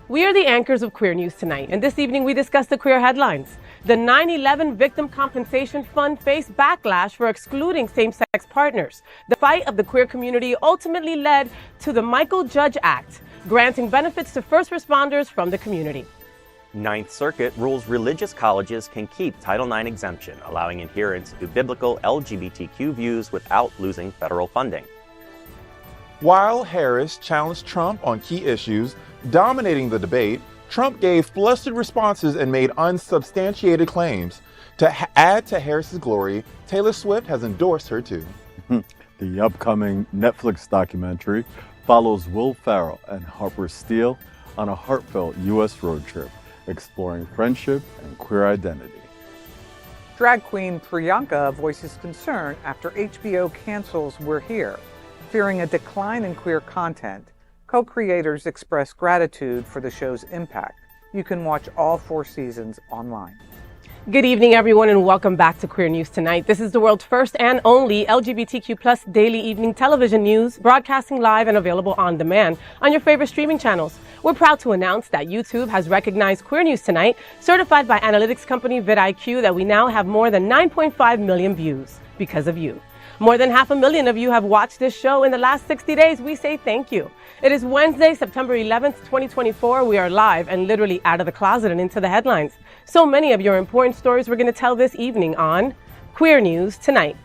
We are the anchors of Queer News Tonight, and this evening we discuss the queer headlines. The 9/11 Victim Compensation Fund faced backlash for excluding same-sex partners. The fight of the queer community ultimately led to the Michael Judge Act, granting benefits to first responders from the community. Ninth Circuit rules religious colleges can keep Title IX exemption, allowing adherence to biblical LGBTQ views without losing federal funding. While Harris challenged Trump on key issues, dominating the debate, Trump gave flustered responses and made unsubstantiated claims. To add to Harris's glory, Taylor Swift has endorsed her too. The upcoming Netflix documentary follows Will Ferrell and Harper Steele on a heartfelt U.S. road trip, exploring friendship and queer identity. Drag queen Priyanka voices concern after HBO cancels We're Here. Fearing a decline in queer content, co-creators express gratitude for the show's impact. You can watch all 4 seasons online. Good evening, everyone, and welcome back to Queer News Tonight. This is the world's first and only LGBTQ+ daily evening television news, broadcasting live and available on demand on your favorite streaming channels. We're proud to announce that YouTube has recognized Queer News Tonight, certified by analytics company vidIQ, that we now have more than 9.5 million views because of you. More than 500,000 of you have watched this show in the last 60 days. We say thank you. It is Wednesday, September 11th, 2024. We are live and literally out of the closet and into the headlines. So many of your important stories we're going to tell this evening on Queer News Tonight.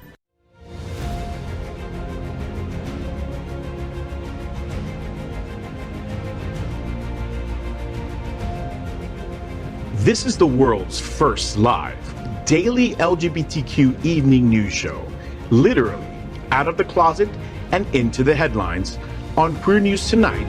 This is the world's first live daily LGBTQ evening news show. Literally out of the closet and into the headlines on Queer News Tonight.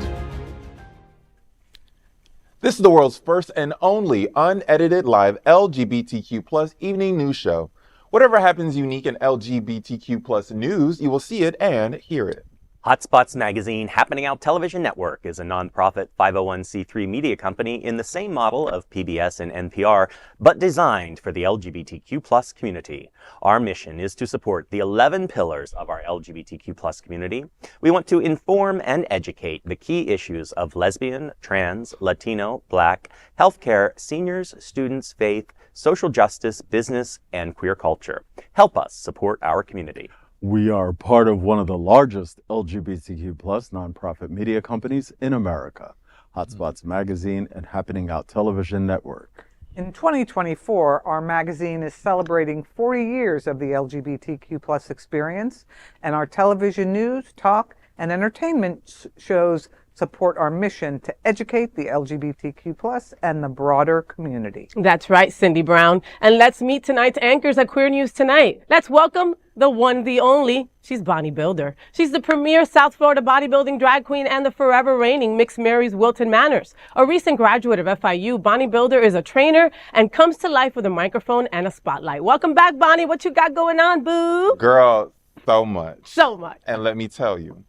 This is the world's first and only unedited live LGBTQ+ evening news show. Whatever happens unique in LGBTQ+ news, you will see it and hear it. HOTspots Magazine Happening Out Television Network is a nonprofit 501c3 media company in the same model of PBS and NPR, but designed for the LGBTQ+ community. Our mission is to support the 11 pillars of our LGBTQ+ community. We want to inform and educate the key issues of lesbian, trans, Latino, Black, healthcare, seniors, students, faith, social justice, business, and queer culture. Help us support our community. We are part of one of the largest LGBTQ+ nonprofit media companies in America, HOTspots Magazine and Happening Out Television Network. In 2024, our magazine is celebrating 40 years of the LGBTQ+ experience, and our television news, talk, and entertainment shows support our mission to educate the LGBTQ+ and the broader community. That's right, Cindy Brown. And let's meet tonight's anchors at Queer News Tonight. Let's welcome the one, the only. She's Bonnie Builder. She's the premier South Florida bodybuilding drag queen and the forever reigning Mixed Mary's Wilton Manors. A recent graduate of FIU, Bonnie Builder is a trainer and comes to life with a microphone and a spotlight. Welcome back, Bonnie. What you got going on, boo? Girl, so much. So much. And let me tell you,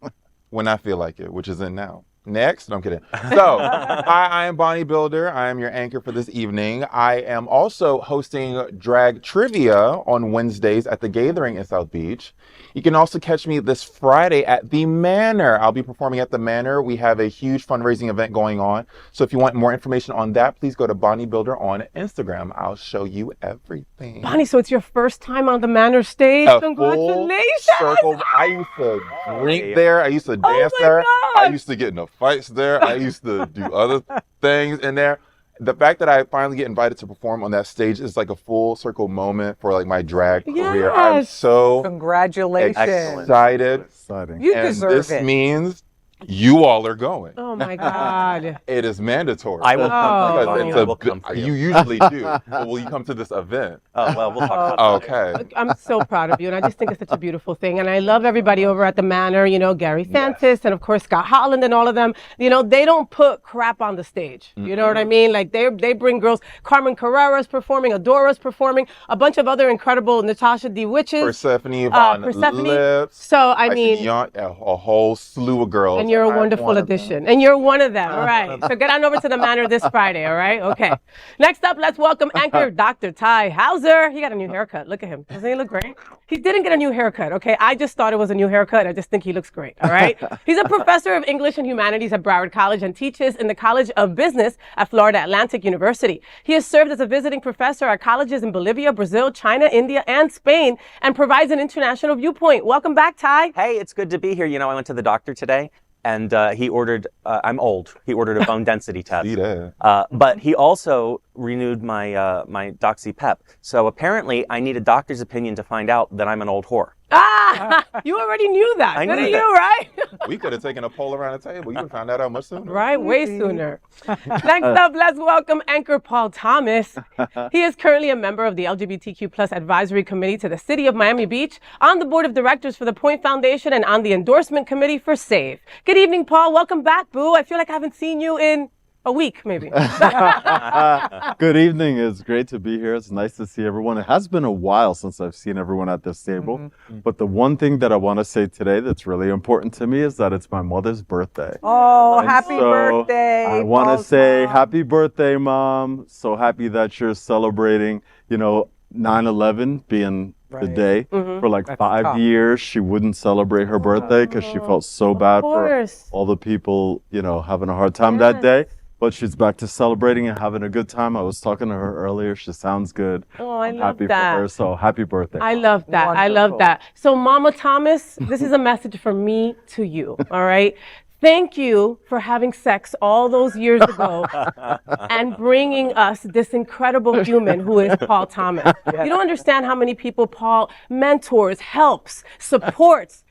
when I feel like it, which isn't now. Next, no, I'm kidding. So, I am Bonnie Builder. I am your anchor for this evening. I am also hosting drag trivia on Wednesdays at the Gathering in South Beach. You can also catch me this Friday at the Manor. I'll be performing at the Manor. We have a huge fundraising event going on. So if you want more information on that, please go to Bonnie Builder on Instagram. I'll show you everything. Bonnie, so it's your first time on the Manor stage. Congratulations. Circle. I used to drink there. I used to dance there. I used to get in the fights there. I used to do other things in there. The fact that I finally get invited to perform on that stage is like a full circle moment for like my drag career. I'm so congratulations, excited. Exciting. You deserve it. This means you all are going. Oh my God. It is mandatory. I will come. I will come for you. You usually do. But will you come to this event? Oh, well, we'll talk about that. Okay. I'm so proud of you, and I just think it's such a beautiful thing. And I love everybody over at the Manor, you know, Gary Santis, and of course Scott Holland and all of them. You know, they don't put crap on the stage. You know what I mean? Like they bring girls. Carmen Carrera's performing, Adora's performing, a bunch of other incredible Natasha D. Witches. Persephone, Von Persephone. Lips. So I mean, a whole slew of girls. And you're a I'm wonderful one of them. addition. And you're one of them. All right. So get on over to the Manor this Friday. All right. Okay. Next up, let's welcome anchor Dr. Tai Houser. He got a new haircut. Look at him. Doesn't he look great? He didn't get a new haircut. Okay. I just thought it was a new haircut. I just think he looks great. All right. He's a professor of English and Humanities at Broward College and teaches in the College of Business at Florida Atlantic University. He has served as a visiting professor at colleges in Bolivia, Brazil, China, India, and Spain, and provides an international viewpoint. Welcome back, Tai. Hey, it's good to be here. You know, I went to the doctor today, and he ordered, I'm old, he ordered a bone density test. See that? But he also renewed my my Doxy Pep. So apparently I need a doctor's opinion to find out that I'm an old whore. Ah, you already knew that. I Good knew at that. you, right? We could have taken a poll around the table. You would have found that out much sooner. Right, way sooner. Next up, let's welcome anchor Paul Thomas. He is currently a member of the LGBTQ plus advisory committee to the city of Miami Beach, on the board of directors for the Point Foundation, and on the endorsement committee for SAVE. Good evening, Paul. Welcome back, boo. I feel like I haven't seen you in a week, maybe. Good evening. It's great to be here. It's nice to see everyone. It has been a while since I've seen everyone at this table. But the one thing that I want to say today that's really important to me is that it's my mother's birthday. Oh, And happy so birthday. I want to Paul's say mom. happy birthday, Mom. So happy that you're celebrating, 9/11 being the Right. day. For like That's 5 tough. years, she wouldn't celebrate her birthday because she felt so bad for course. all the people, having a hard time that day. But she's back to celebrating and having a good time. I was talking to her earlier. She sounds good. Oh, I I'm love happy that. for her. So happy birthday. I love that. I love Wonderful. that. So, Mama Thomas, this is a message from me to you, all right? Thank you for having sex all those years ago and bringing us this incredible human who is Paul Thomas. You don't understand how many people Paul mentors, helps, supports,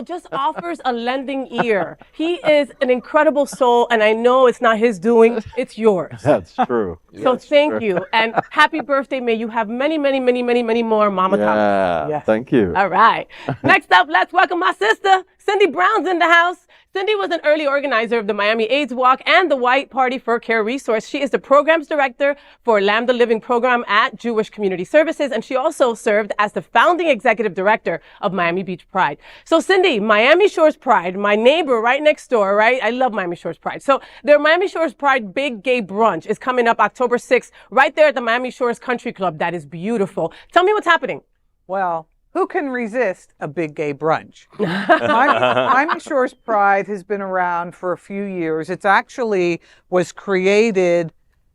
just offers a lending ear. He is an incredible soul, and I know it's not his doing, it's yours. That's true. So thank you, and happy birthday. May you have many, many, many, many, many more, Mama Thomas. Yeah. Yes. Thank you. All right. Next up, let's welcome my sister, Cindy Brown's in the house. Cindy was an early organizer of the Miami AIDS Walk and the White Party Fur Care Resource. She is the programs director for Lambda Living Program at Jewish Community Services, and she also served as the founding executive director of Miami Beach Pride. So Cindy, Miami Shores Pride, my neighbor right next door, right? I love Miami Shores Pride. So their Miami Shores Pride Big Gay Brunch is coming up October 6th, right there at the Miami Shores Country Club. That is beautiful. Tell me what's happening. Well, who can resist a big gay brunch? Miami Shores Pride has been around for a few years. It's actually was created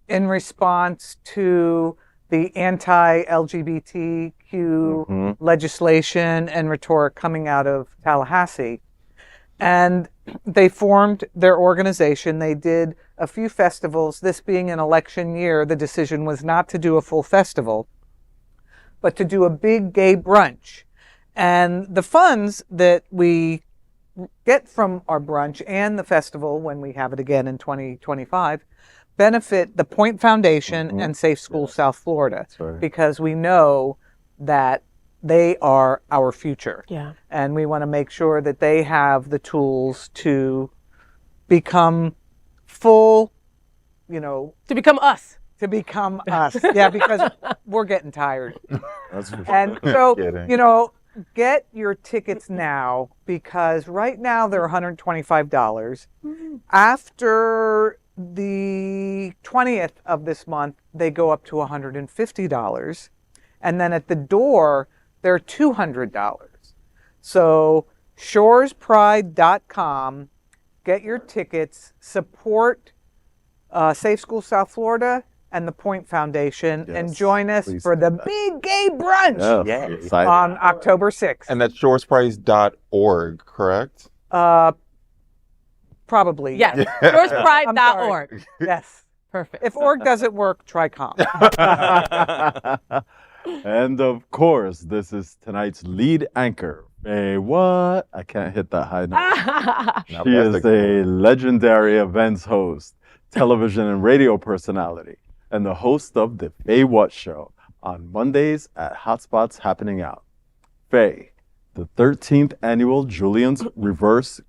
in response to the anti-LGBTQ legislation and rhetoric coming out of Tallahassee. And they formed their organization. They did a few festivals. This being an election year, the decision was not to do a full festival, but to do a big gay brunch. And the funds that we get from our brunch and the festival, when we have it again in 2025, benefit the Point Foundation and Safe Schools South Florida, right. because we know that they are our future. Yeah. And we want to make sure that they have the tools to become full, To become us. to become us. Yeah, because we're getting tired. That's for And so, Kidding. get your tickets now, because right now they're $125. After the 20th of this month, they go up to $150. And then at the door, they're $200. So shorespride.com, get your tickets, support Safe Schools South Florida and the Point Foundation, and Yes, join us please for do the that. big gay brunch Yeah, Yeah. excited. on October 6th. And that's shoresprice.org, correct? Probably. Yes. I'm Shorespride.org. sorry. Yes. Perfect. If org doesn't work, try com. And of course, this is tonight's lead anchor. FayWhat? I can't hit that high note. Now She that's is the- a legendary events host, television and radio personality, and the host of the FayWhat Show on Mondays at HOTspots Happening Out. Faye, the 13th annual Julian's Reverse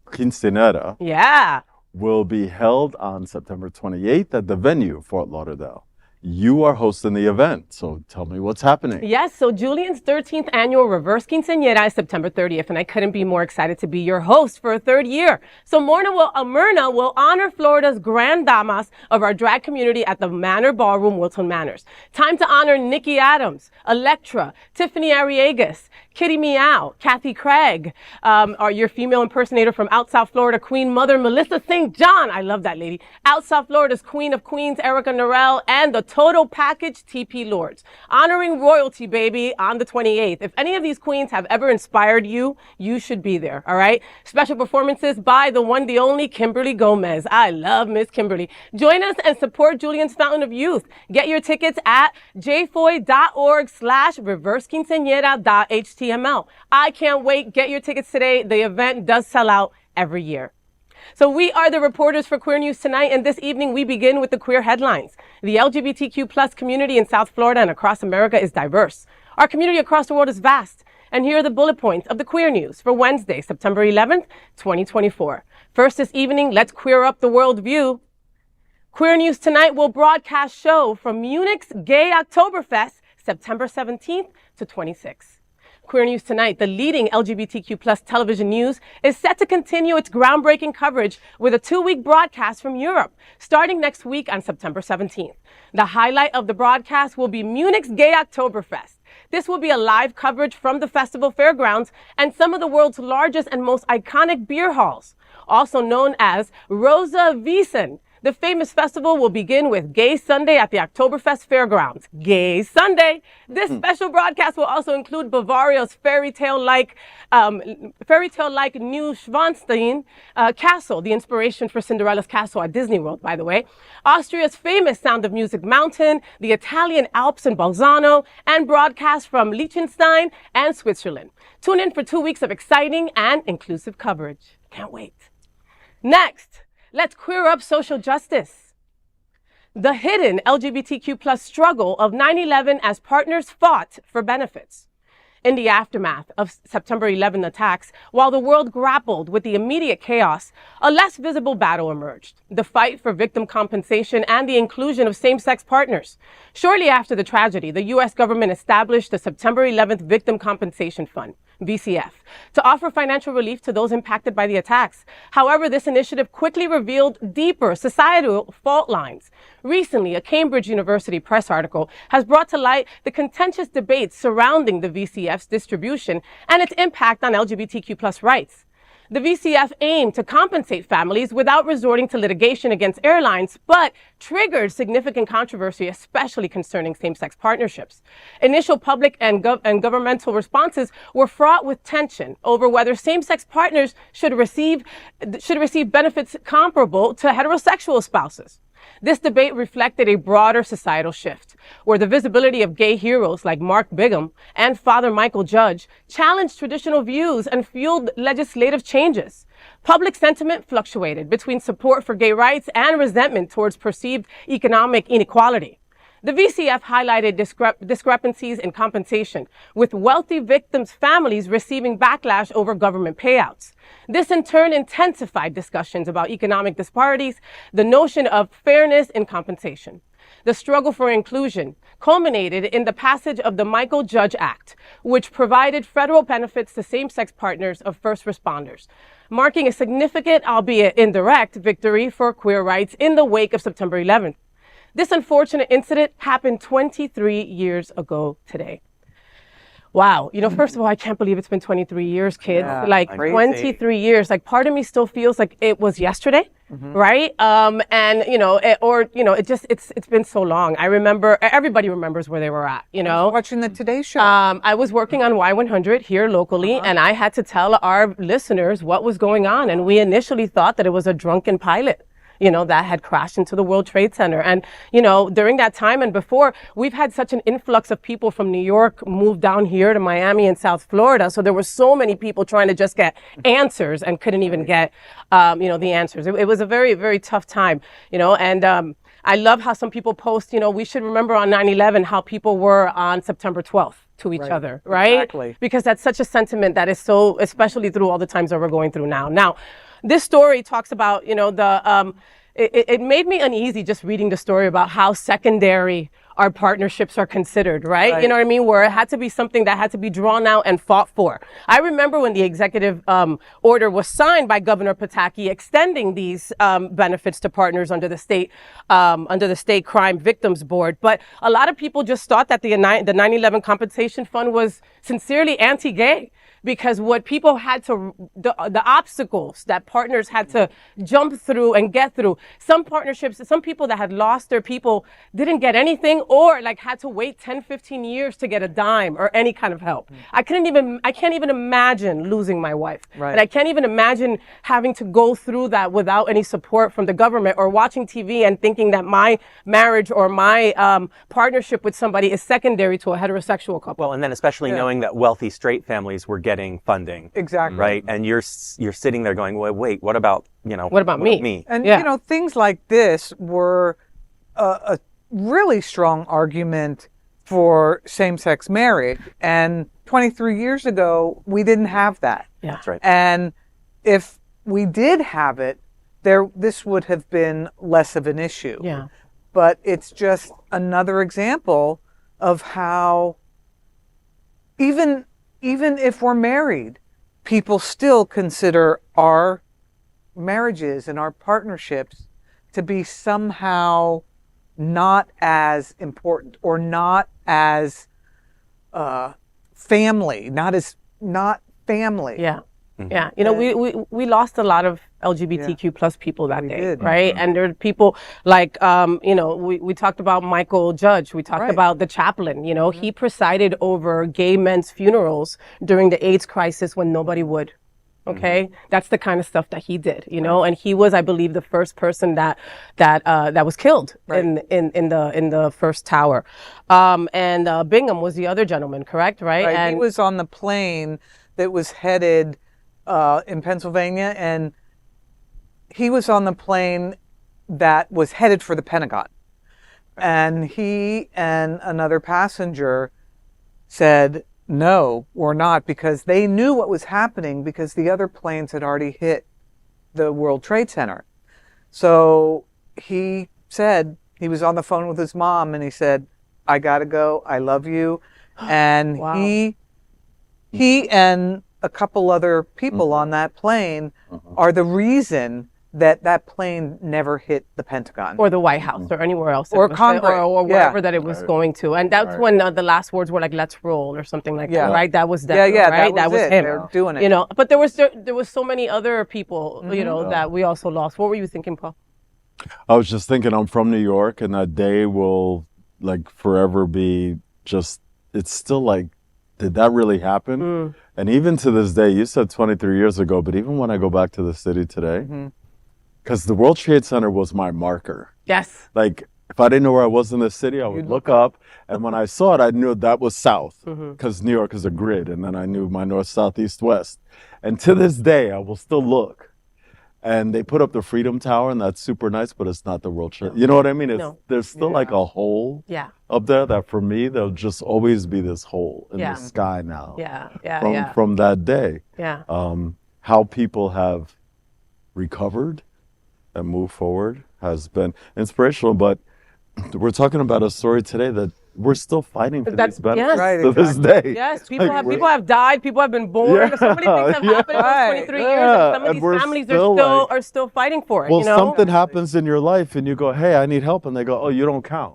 Quinceanera Yeah. will be held on September 28th at the venue, Fort Lauderdale. you are hosting the event. So tell me what's happening. Yes, so Julian's 13th annual Reverse Quinceañera is September 30th, and I couldn't be more excited to be your host for a third year. So Myrna will honor Florida's grand damas of our drag community at the Manor Ballroom, Wilton Manors. Time to honor Nikki Adams, Electra, Tiffany Arriagas, Kitty Meow, Kathy Craig, your female impersonator from out South Florida, Queen Mother Melissa St. John. I love that lady. Out South Florida's Queen of Queens, Erica Norell, and the Total Package, TP Lords. Honoring royalty, baby, on the 28th. If any of these queens have ever inspired you, you should be there, all right? Special performances by the one, the only, Kimberly Gomez. I love Miss Kimberly. Join us and support Julian's Fountain of Youth. Get your tickets at jfoy.org/reversequinceañera.html. I can't wait. Get your tickets today. The event does sell out every year. So we are the reporters for Queer News Tonight, and this evening we begin with the queer headlines. The LGBTQ plus community in South Florida and across America is diverse. Our community across the world is vast. And here are the bullet points of the queer news for Wednesday, September 11th, 2024. First this evening, let's queer up the world view. Queer News Tonight will broadcast show from Munich's Gay Oktoberfest, September 17th to 26th. Queer News Tonight, the leading LGBTQ plus television news, is set to continue its groundbreaking coverage with a 2-week broadcast from Europe, starting next week on September 17th. The highlight of the broadcast will be Munich's Gay Oktoberfest. This will be a live coverage from the festival fairgrounds and some of the world's largest and most iconic beer halls, also known as Rosa Wiesen. The famous festival will begin with Gay Sunday at the Oktoberfest Fairgrounds. Gay Sunday! This special broadcast will also include Bavaria's fairy tale-like Neuschwanstein castle, the inspiration for Cinderella's castle at Disney World, by the way, Austria's famous Sound of Music mountain, the Italian Alps in Bolzano, and broadcasts from Liechtenstein and Switzerland. Tune in for 2 weeks of exciting and inclusive coverage. Can't wait. Next, let's queer up social justice. The hidden LGBTQ plus struggle of 9/11 as partners fought for benefits. In the aftermath of September 11 attacks, while the world grappled with the immediate chaos, a less visible battle emerged: the fight for victim compensation and the inclusion of same-sex partners. Shortly after the tragedy, the U.S. government established the September 11th Victim Compensation Fund, VCF, to offer financial relief to those impacted by the attacks. However, this initiative quickly revealed deeper societal fault lines. Recently, a Cambridge University press article has brought to light the contentious debates surrounding the VCF's distribution and its impact on LGBTQ plus rights. The VCF aimed to compensate families without resorting to litigation against airlines, but triggered significant controversy, especially concerning same-sex partnerships. Initial public and governmental responses were fraught with tension over whether same-sex partners should receive benefits comparable to heterosexual spouses. This debate reflected a broader societal shift, where the visibility of gay heroes like Mark Bigham and Father Michael Judge challenged traditional views and fueled legislative changes. Public sentiment fluctuated between support for gay rights and resentment towards perceived economic inequality. The VCF highlighted discrepancies in compensation, with wealthy victims' families receiving backlash over government payouts. This in turn intensified discussions about economic disparities, the notion of fairness in compensation. The struggle for inclusion culminated in the passage of the Michael Judge Act, which provided federal benefits to same-sex partners of first responders, marking a significant, albeit indirect, victory for queer rights in the wake of September 11th. This unfortunate incident happened 23 years ago today. Wow. You know, first of all, I can't believe it's been 23 years, kids. Yeah, like crazy. 23 years. Like, part of me still feels like it was yesterday, right? And you know, it's been so long. I remember, everybody remembers where they were at, you know? Watching the Today Show. I was working on Y100 here locally, and I had to tell our listeners what was going on. And we initially thought that it was a drunken pilot, you know, that had crashed into the World Trade Center. And, you know, during that time and before, we've had such an influx of people from New York move down here to Miami and South Florida. So there were so many people trying to just get answers and couldn't even get, you know, the answers. It was a very, very tough time, you know, and I love how some people post, you know, we should remember on 9/11 how people were on September 12th to each other, right? Exactly. Because that's such a sentiment that is so, especially through all the times that we're going through now. Now, this story talks about, you know, it made me uneasy just reading the story about how secondary our partnerships are considered, right? You know what I mean? Where it had to be something that had to be drawn out and fought for. I remember when the executive order was signed by Governor Pataki extending these benefits to partners under the state crime victims board. But a lot of people just thought that the 9/11 compensation fund was sincerely anti-gay. Because what people had to, the obstacles that partners had to jump through and get through, some partnerships, some people that had lost their people didn't get anything or like had to wait 10, 15 years to get a dime or any kind of help. I can't even imagine losing my wife. Right. And I can't even imagine having to go through that without any support from the government or watching TV and thinking that my marriage or my partnership with somebody is secondary to a heterosexual couple. Well, and then especially knowing that wealthy straight families were getting funding. Exactly. Right? And you're sitting there going, well, wait, what about me? And, things like this were a really strong argument for same-sex marriage. And 23 years ago, we didn't have that. Yeah. That's right. And if we did have it, this would have been less of an issue. Yeah. But it's just another example of how even if we're married, people still consider our marriages and our partnerships to be somehow not as important or not as family, not family. Yeah. Yeah. You know, we lost a lot of LGBTQ plus people that day, did. right? And there are people like, we talked about Michael Judge. We talked about the chaplain, he presided over gay men's funerals during the AIDS crisis when nobody would. Okay. That's the kind of stuff that he did, and he was, I believe, the first person that was killed in the first tower. And Bingham was the other gentleman, correct? Right. And he was on the plane that was headed in Pennsylvania, and he was on the plane that was headed for the Pentagon. And he and another passenger said, no, we're not, because they knew what was happening because the other planes had already hit the World Trade Center. So he said, he was on the phone with his mom and he said, I gotta go, I love you. And Wow. he and a couple other people on that plane are the reason that plane never hit the Pentagon. or the White House or anywhere else. Or it was, Congress. or wherever that it was going to. And that's when the last words were like, let's roll or something like that, right? That was them, right? that was it. him. They're doing it. But there was so many other people, that we also lost. What were you thinking, Paul? I was just thinking, I'm from New York, and that day will like forever be just, it's still like, did that really happen? And even to this day, you said 23 years ago, but even when I go back to the city today, because the World Trade Center was my marker. Yes. Like, if I didn't know where I was in the city, I would look up, and when I saw it, I knew that was south, because New York is a grid, and then I knew my north, south, east, west. And to this day, I will still look. And they put up the Freedom Tower, and that's super nice, but it's not the World Trade. You know what I mean? There's still like a hole up there that for me, there'll just always be this hole in the sky now. From that day. Yeah. How people have recovered and moved forward has been inspirational. But we're talking about a story today that we're still fighting for these benefits to this day. Yes, people have died, people have been born. So many things have happened in those 23 years, and some of these families are still fighting for it. Well, something happens in your life, and you go, "Hey, I need help," and they go, "Oh, you don't count."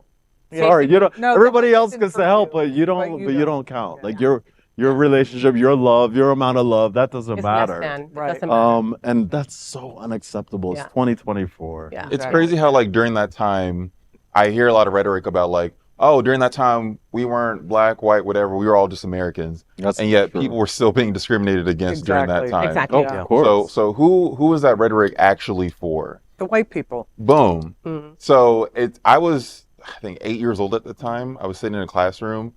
Sorry, you don't. No, everybody else gets the help, but you don't. But you don't count. Like your relationship, your love, your amount of love, that doesn't matter. It doesn't matter. And that's so unacceptable. It's 2024. Yeah. It's crazy how like during that time, I hear a lot of rhetoric about like, oh, during that time we weren't black, white, whatever. We were all just Americans, and yet people were still being discriminated against during that time. Exactly. Oh, of course. So who is that rhetoric actually for? The white people. Boom. So I was, I think, 8 years old at the time. I was sitting in a classroom,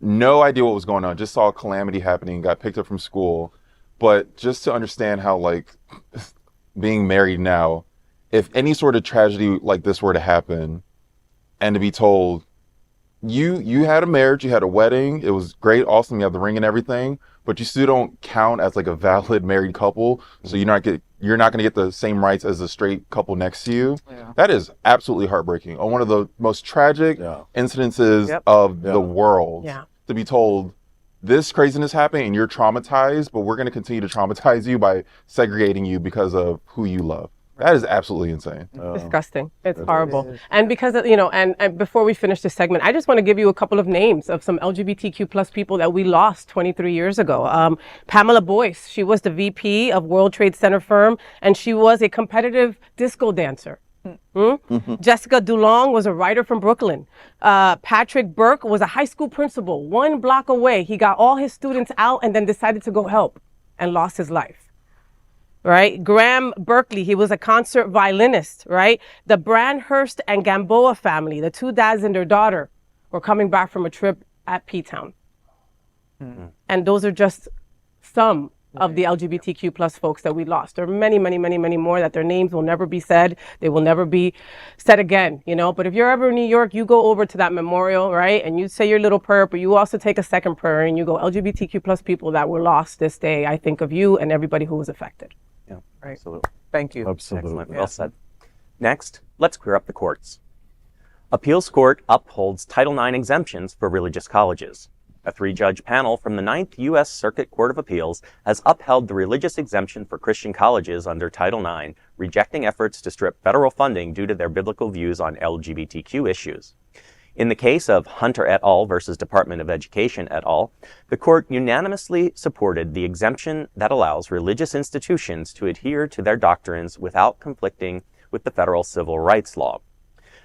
no idea what was going on. Just saw a calamity happening, got picked up from school. But just to understand how like being married now, if any sort of tragedy like this were to happen, and to be told, you had a marriage, you had a wedding, it was great, awesome, you have the ring and everything, but you still don't count as like a valid married couple. So you're not going to get the same rights as a straight couple next to you. Yeah. That is absolutely heartbreaking. On one of the most tragic incidences of the world, to be told this craziness happened and you're traumatized, but we're going to continue to traumatize you by segregating you because of who you love. That is absolutely insane. Disgusting. It's horrible. And because, and before we finish this segment, I just want to give you a couple of names of some LGBTQ plus people that we lost 23 years ago. Pamela Boyce, she was the VP of World Trade Center firm, and she was a competitive disco dancer. Jessica DuLong was a writer from Brooklyn. Patrick Burke was a high school principal. 1 block away, he got all his students out and then decided to go help and lost his life. Right? Graham Berkeley, he was a concert violinist, right? The Brandhurst and Gamboa family, the 2 dads and their daughter, were coming back from a trip at P-Town. And those are just some of the LGBTQ plus folks that we lost. There are many, many, many, many more that their names will never be said. They will never be said again, But if you're ever in New York, you go over to that memorial, right? And you say your little prayer, but you also take a second prayer and you go, LGBTQ plus people that were lost this day, I think of you and everybody who was affected. Yeah, right. Absolutely. Thank you. Absolutely. Excellent. Well said. Next, let's clear up the courts. Appeals Court upholds Title IX exemptions for religious colleges. A 3-judge panel from the 9th U.S. Circuit Court of Appeals has upheld the religious exemption for Christian colleges under Title IX, rejecting efforts to strip federal funding due to their biblical views on LGBTQ issues. In the case of Hunter et al. Versus Department of Education et al., the court unanimously supported the exemption that allows religious institutions to adhere to their doctrines without conflicting with the federal civil rights law.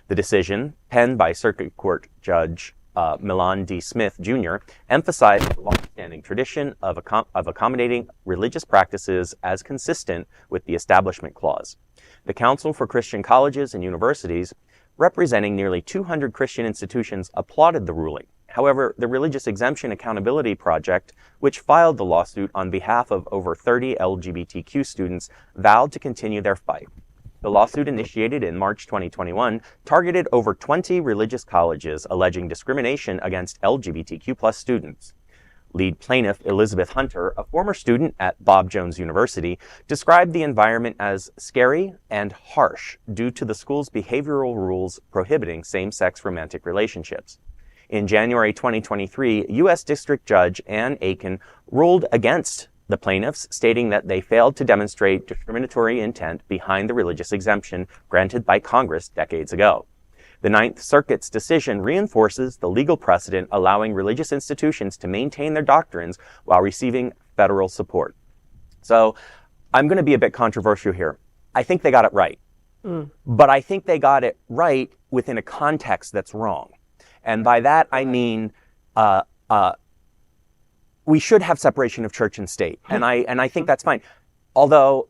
The decision, penned by Circuit Court Judge Milan D. Smith, Jr., emphasized the long-standing tradition of accommodating religious practices as consistent with the Establishment Clause. The Council for Christian Colleges and Universities, representing nearly 200 Christian institutions, applauded the ruling. However, the Religious Exemption Accountability Project, which filed the lawsuit on behalf of over 30 LGBTQ students, vowed to continue their fight. The lawsuit, initiated in March 2021, targeted over 20 religious colleges alleging discrimination against LGBTQ+ students. Lead plaintiff Elizabeth Hunter, a former student at Bob Jones University, described the environment as scary and harsh due to the school's behavioral rules prohibiting same-sex romantic relationships. In January 2023, U.S. District Judge Ann Aiken ruled against the plaintiffs, stating that they failed to demonstrate discriminatory intent behind the religious exemption granted by Congress decades ago. The Ninth Circuit's decision reinforces the legal precedent allowing religious institutions to maintain their doctrines while receiving federal support. So I'm going to be a bit controversial here. I think they got it right. But I think they got it right within a context that's wrong. And by that, I mean, we should have separation of church and state. And I think that's fine. Although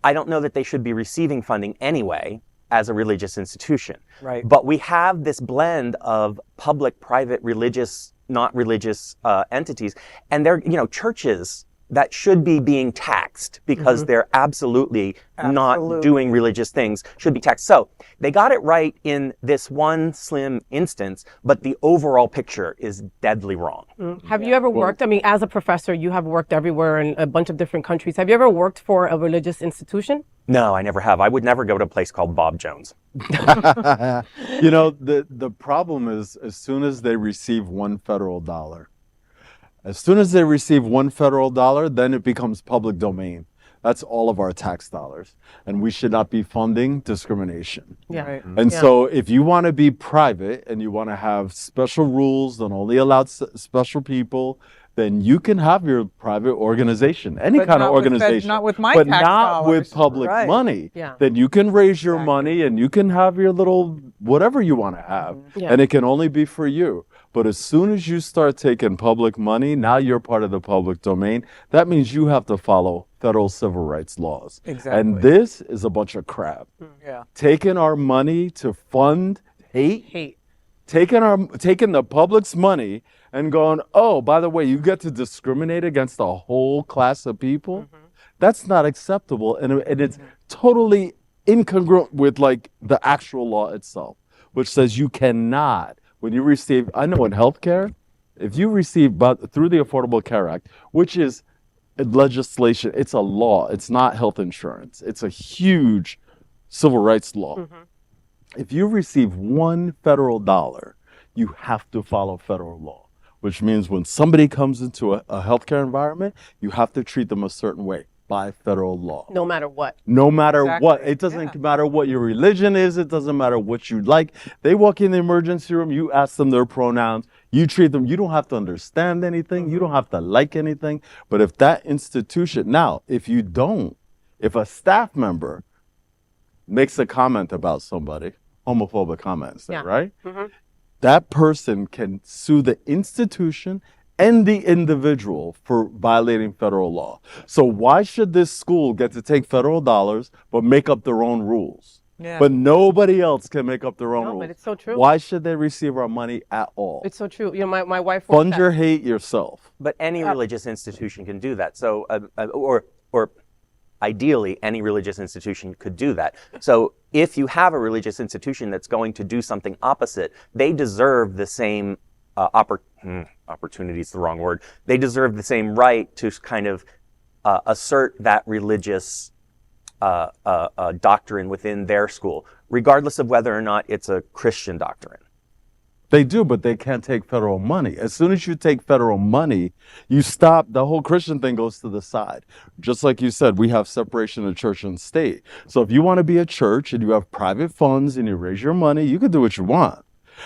I don't know that they should be receiving funding anyway as a religious institution. Right. But we have this blend of public, private, religious, not religious entities. And they're, churches that should be being taxed because they're absolutely not doing religious things should be taxed. So they got it right in this one slim instance, but the overall picture is deadly wrong. Have you ever worked, as a professor, you have worked everywhere in a bunch of different countries. Have you ever worked for a religious institution? No, I never have. I would never go to a place called Bob Jones. The problem is, as soon as they receive $1 federal, then it becomes public domain. That's all of our tax dollars. And we should not be funding discrimination. Yeah. Right. And so if you want to be private and you want to have special rules that only allow special people, then you can have your private organization, any But kind of not with organization. not with my but tax not with dollars. public Right. money. Yeah. Then you can raise your Exactly. money and you can have your little whatever you want to have. Yeah. And it can only be for you. But as soon as you start taking public money, now you're part of the public domain. That means you have to follow federal civil rights laws. Exactly. And this is a bunch of crap. Yeah. Taking our money to fund hate. Hate. Taking the public's money and going, oh, by the way, you get to discriminate against a whole class of people. That's not acceptable, and it's totally incongruent with the actual law itself, which says you cannot. When you receive, I know in healthcare, if you receive, but through the Affordable Care Act, which is legislation, it's a law, it's not health insurance, it's a huge civil rights law. If you receive $1 federal dollar, you have to follow federal law, which means when somebody comes into a healthcare environment, you have to treat them a certain way by federal law. No matter what. No matter what. Exactly. It doesn't matter what your religion is. It doesn't matter what you like. They walk in the emergency room, you ask them their pronouns, you treat them. You don't have to understand anything. You don't have to like anything. But if that institution, now, if a staff member makes a comment about somebody, homophobic comments, right? That person can sue the institution and the individual for violating federal law. So why should this school get to take federal dollars but make up their own rules? Yeah. But nobody else can make up their own rules. But it's so true. Why should they receive our money at all? It's so true. You know, my wife Fund your hate yourself. But any religious institution can do that. So, or ideally, any religious institution could do that. So if you have a religious institution that's going to do something opposite, they deserve the same opportunity is the wrong word. They deserve the same right to kind of assert that religious doctrine within their school, regardless of whether or not it's a Christian doctrine. They do, but they can't take federal money. As soon as you take federal money, you stop, the whole Christian thing goes to the side. Just like you said, we have separation of church and state. So if you want to be a church and you have private funds and you raise your money, you can do what you want.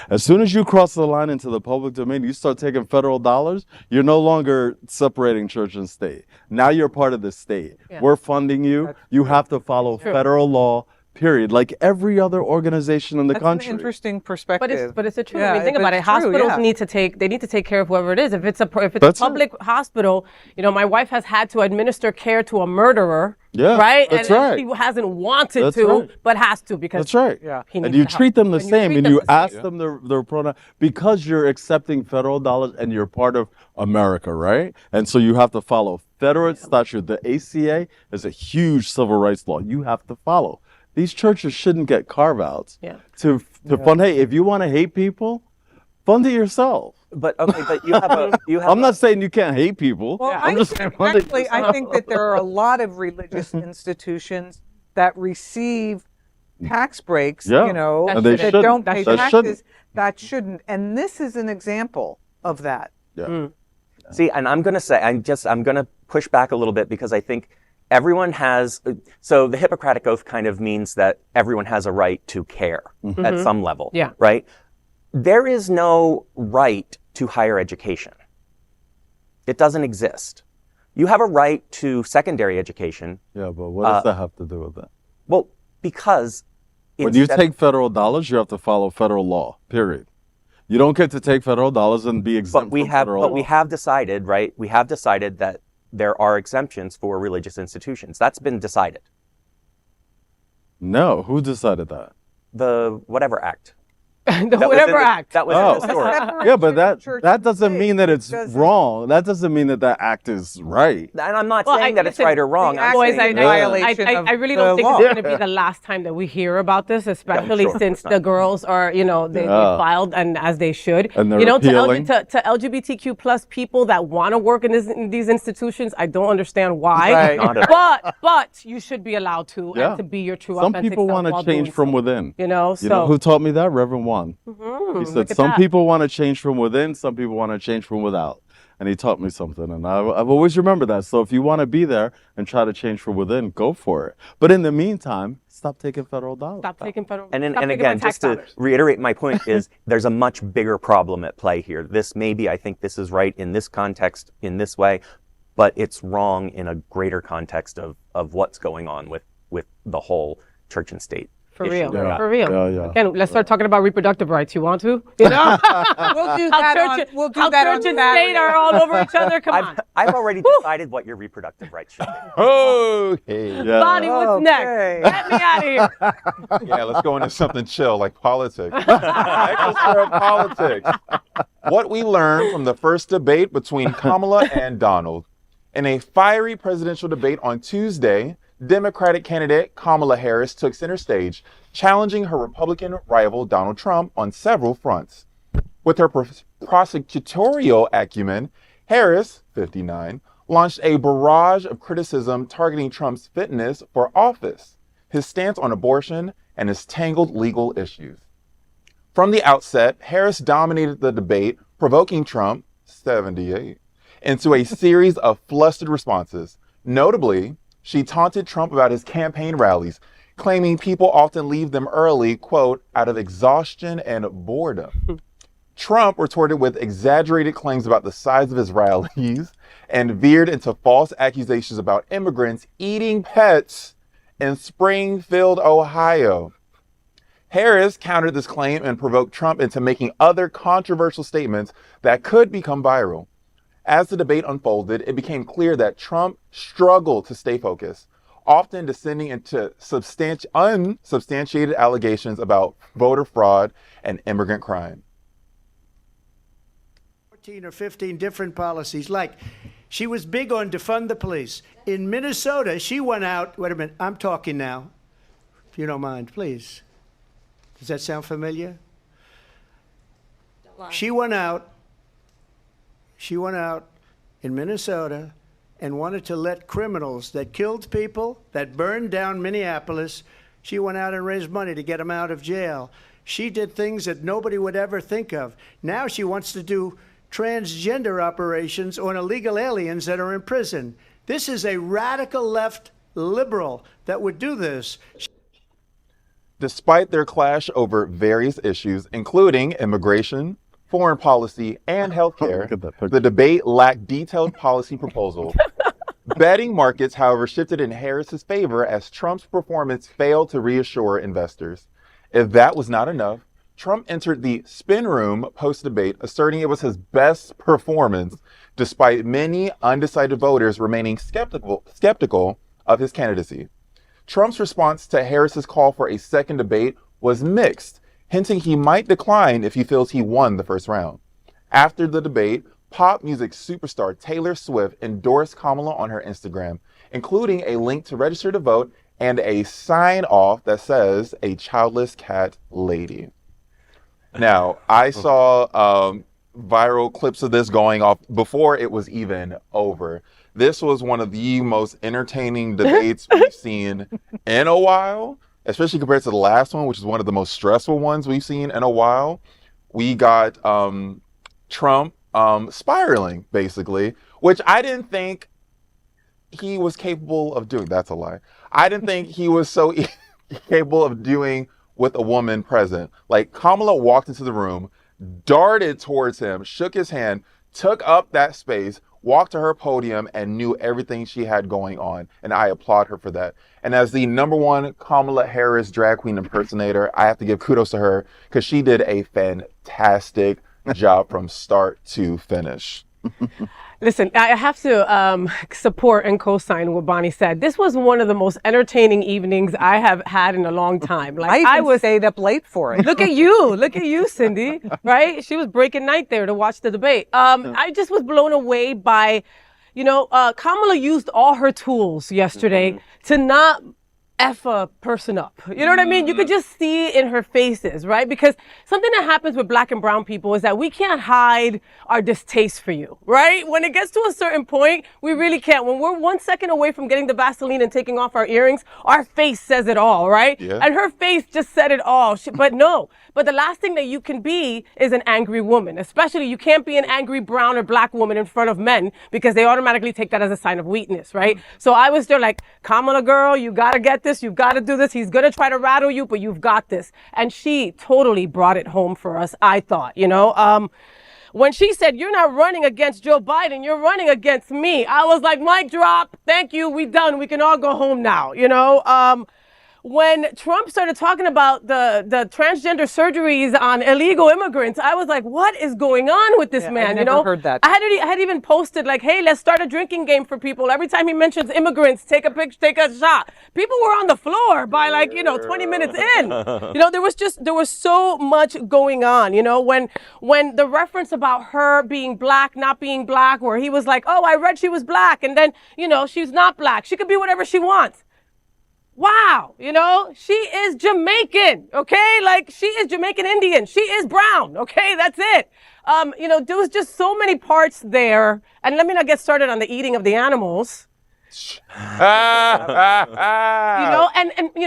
As soon as you cross the line into the public domain, you start taking federal dollars, you're no longer separating church and state. Now you're part of the state. Yeah. We're funding you. You have to follow federal law, period, like every other organization in the country. That's an interesting perspective. But it's a true. I mean, think about it. Hospitals need to take care of whoever it is. If it's a public hospital, you know, my wife has had to administer care to a murderer. Yeah, right. That's and right. She hasn't wanted That's to, right. but has to because that's right. Yeah. And you treat them the same, and you ask them their pronoun because you're accepting federal dollars and you're part of America, right? And so you have to follow federal statute. The ACA is a huge civil rights law. You have to follow. These churches shouldn't get carve-outs to fund hate. If you want to hate people, fund it yourself. But okay, but you have I'm not saying you can't hate people. Well, I'm just saying fund it actually, I think that there are a lot of religious institutions that receive tax breaks, you know, and they that shouldn't. don't pay That taxes. shouldn't. That shouldn't. And this is an example of that. Yeah. See, and I'm going to push back a little bit because I think everyone has, so the Hippocratic Oath kind of means that everyone has a right to care at some level, right? There is no right to higher education. It doesn't exist. You have a right to secondary education. Yeah, but what does that have to do with that? Well, because when you take federal dollars, you have to follow federal law, period. You don't get to take federal dollars and be exempt from federal law. We have decided, right? We have decided that there are exemptions for religious institutions. That's been decided. No, who decided that? The whatever act. Act. That was in the story. Yeah, but that doesn't mean that it's wrong. That doesn't mean that act is right. And I'm not saying that it's right or wrong. I'm Boys, saying I really don't think it's going to be the last time that we hear about this, especially since the girls are, you know, they filed and as they should. And they're you know, appealing. to LGBTQ plus people that want to work in these institutions, I don't understand why. Right. But you should be allowed to and to be your true Some authentic people self want while to change doing from so. within. You know, You know who taught me that? Reverend Juan. He said look at some that. people want to change from within, some people want to change from without. And he taught me something, and I've always remembered that. So if you want to be there and try to change from within, go for it. But in the meantime, stop taking federal dollars. Stop taking federal. And stop taking again, my tax just to dollars. reiterate my point is there's a much bigger problem at play here. I think this is right in this context, in this way, but it's wrong in a greater context of what's going on with the whole church and state. For real. Yeah. For real. Yeah. Again, let's start talking about reproductive rights. You want to? You know? We'll do that on church and state are all over each other. Come on. I've already decided what your reproductive rights should be. Okay. Yeah. Bonnie, what's Okay. next? Get me out of here. Yeah, let's go into something chill like politics. Extra politics. What we learned from the first debate between Kamala and Donald. In a fiery presidential debate on Tuesday, Democratic candidate Kamala Harris took center stage, challenging her Republican rival Donald Trump on several fronts. With her prosecutorial acumen, Harris, 59, launched a barrage of criticism targeting Trump's fitness for office, his stance on abortion, and his tangled legal issues. From the outset, Harris dominated the debate, provoking Trump, 78, into a series of flustered responses. Notably, she taunted Trump about his campaign rallies, claiming people often leave them early, quote, out of exhaustion and boredom. Trump retorted with exaggerated claims about the size of his rallies and veered into false accusations about immigrants eating pets in Springfield, Ohio. Harris countered this claim and provoked Trump into making other controversial statements that could become viral. As the debate unfolded, it became clear that Trump struggled to stay focused, often descending into unsubstantiated allegations about voter fraud and immigrant crime. 14 or 15 different policies. Like, she was big on defund the police. In Minnesota, she went out, wait a minute, I'm talking now, if you don't mind, please. Does that sound familiar? She went out in Minnesota and wanted to let criminals that killed people, that burned down Minneapolis, she went out and raised money to get them out of jail. She did things that nobody would ever think of. Now she wants to do transgender operations on illegal aliens that are in prison. This is a radical left liberal that would do this. Despite their clash over various issues, including immigration, foreign policy, and healthcare, the debate lacked detailed policy proposals. Betting markets, however, shifted in Harris's favor as Trump's performance failed to reassure investors. If that was not enough, Trump entered the spin room post-debate, asserting it was his best performance, despite many undecided voters remaining skeptical of his candidacy. Trump's response to Harris's call for a second debate was mixed, hinting he might decline if he feels he won the first round. After the debate, pop music superstar Taylor Swift endorsed Kamala on her Instagram, including a link to register to vote and a sign-off that says, "A childless cat lady." Now, I saw viral clips of this going off before it was even over. This was one of the most entertaining debates we've seen in a while, especially compared to the last one, which is one of the most stressful ones we've seen in a while. We got Trump spiraling, basically, which I didn't think he was capable of doing. That's a lie. I didn't think he was so capable of doing with a woman present. Like, Kamala walked into the room, darted towards him, shook his hand, took up that space, walked to her podium, and knew everything she had going on. And I applaud her for that. And as the #1 Kamala Harris drag queen impersonator, I have to give kudos to her because she did a fantastic job from start to finish. Listen, I have to support and co-sign what Bonnie said. This was one of the most entertaining evenings I have had in a long time. Like, I was stayed up late for it. Look at you, Cindy, right? She was breaking night there to watch the debate. I just was blown away by, Kamala used all her tools yesterday to not F a person up. You know what I mean? You could just see it in her faces, right? Because something that happens with Black and brown people is that we can't hide our distaste for you, right? When it gets to a certain point, we really can't. When we're 1 second away from getting the Vaseline and taking off our earrings, our face says it all, right? Yeah. And her face just said it all. But the last thing that you can be is an angry woman. Especially, you can't be an angry brown or Black woman in front of men because they automatically take that as a sign of weakness, right? So I was there like, Kamala girl, you gotta get this. You've got to do this. He's going to try to rattle you, but you've got this. And she totally brought it home for us, I thought, when she said, you're not running against Joe Biden, you're running against me. I was like, mic drop. Thank you. We done. We can all go home now. When Trump started talking about the transgender surgeries on illegal immigrants, I was like, what is going on with this man? I never heard that. I had even posted like, hey, let's start a drinking game for people. Every time he mentions immigrants, take a picture, take a shot. People were on the floor by 20 minutes in. There was so much going on, when the reference about her being Black, not being Black, where he was like, oh, I read she was Black. And then, she's not Black. She could be whatever she wants. wow, she is Jamaican, okay? Like, she is Jamaican Indian. She is brown, okay? That's it. There was just so many parts there. And let me not get started on the eating of the animals.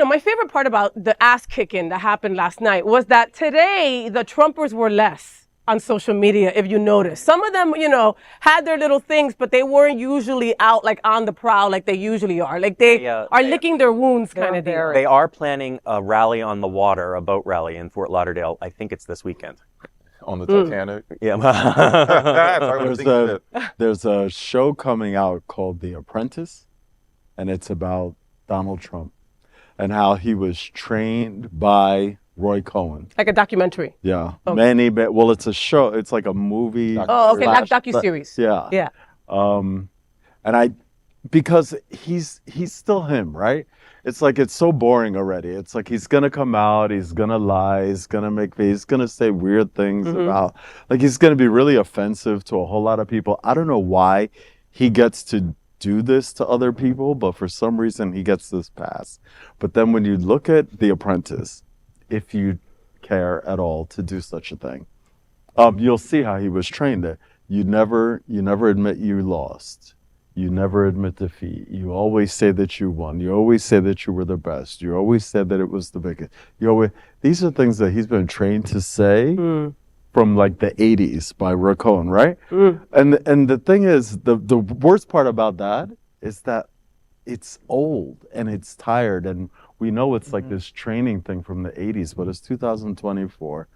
My favorite part about the ass kicking that happened last night was that today the Trumpers were less on social media, if you notice. Some of them, had their little things, but they weren't usually out like on the prowl like they usually are. Like they are licking their wounds kind of deal. They are planning a rally on the water, a boat rally in Fort Lauderdale. I think it's this weekend. On the Titanic? Yeah. There's a show coming out called The Apprentice, and it's about Donald Trump and how he was trained by Roy Cohen. Like a documentary. Yeah. Okay. Well, it's a show. It's like a movie. Oh, okay, like docuseries. Yeah. Yeah. Because he's still him, right? It's like, it's so boring already. It's like, he's going to come out, he's going to lie, he's going to say weird things about, like, he's going to be really offensive to a whole lot of people. I don't know why he gets to do this to other people, but for some reason he gets this pass. But then when you look at The Apprentice, if you care at all to do such a thing, you'll see how he was trained there. You never admit you lost. You never admit defeat. You always say that you won. You always say that you were the best. You always said that it was the biggest. These are things that he's been trained to say from like the 80s by Roy Cohen, right? And the thing is, the worst part about that is that it's old and it's tired, and we know it's like this training thing from the 80s, but it's 2024.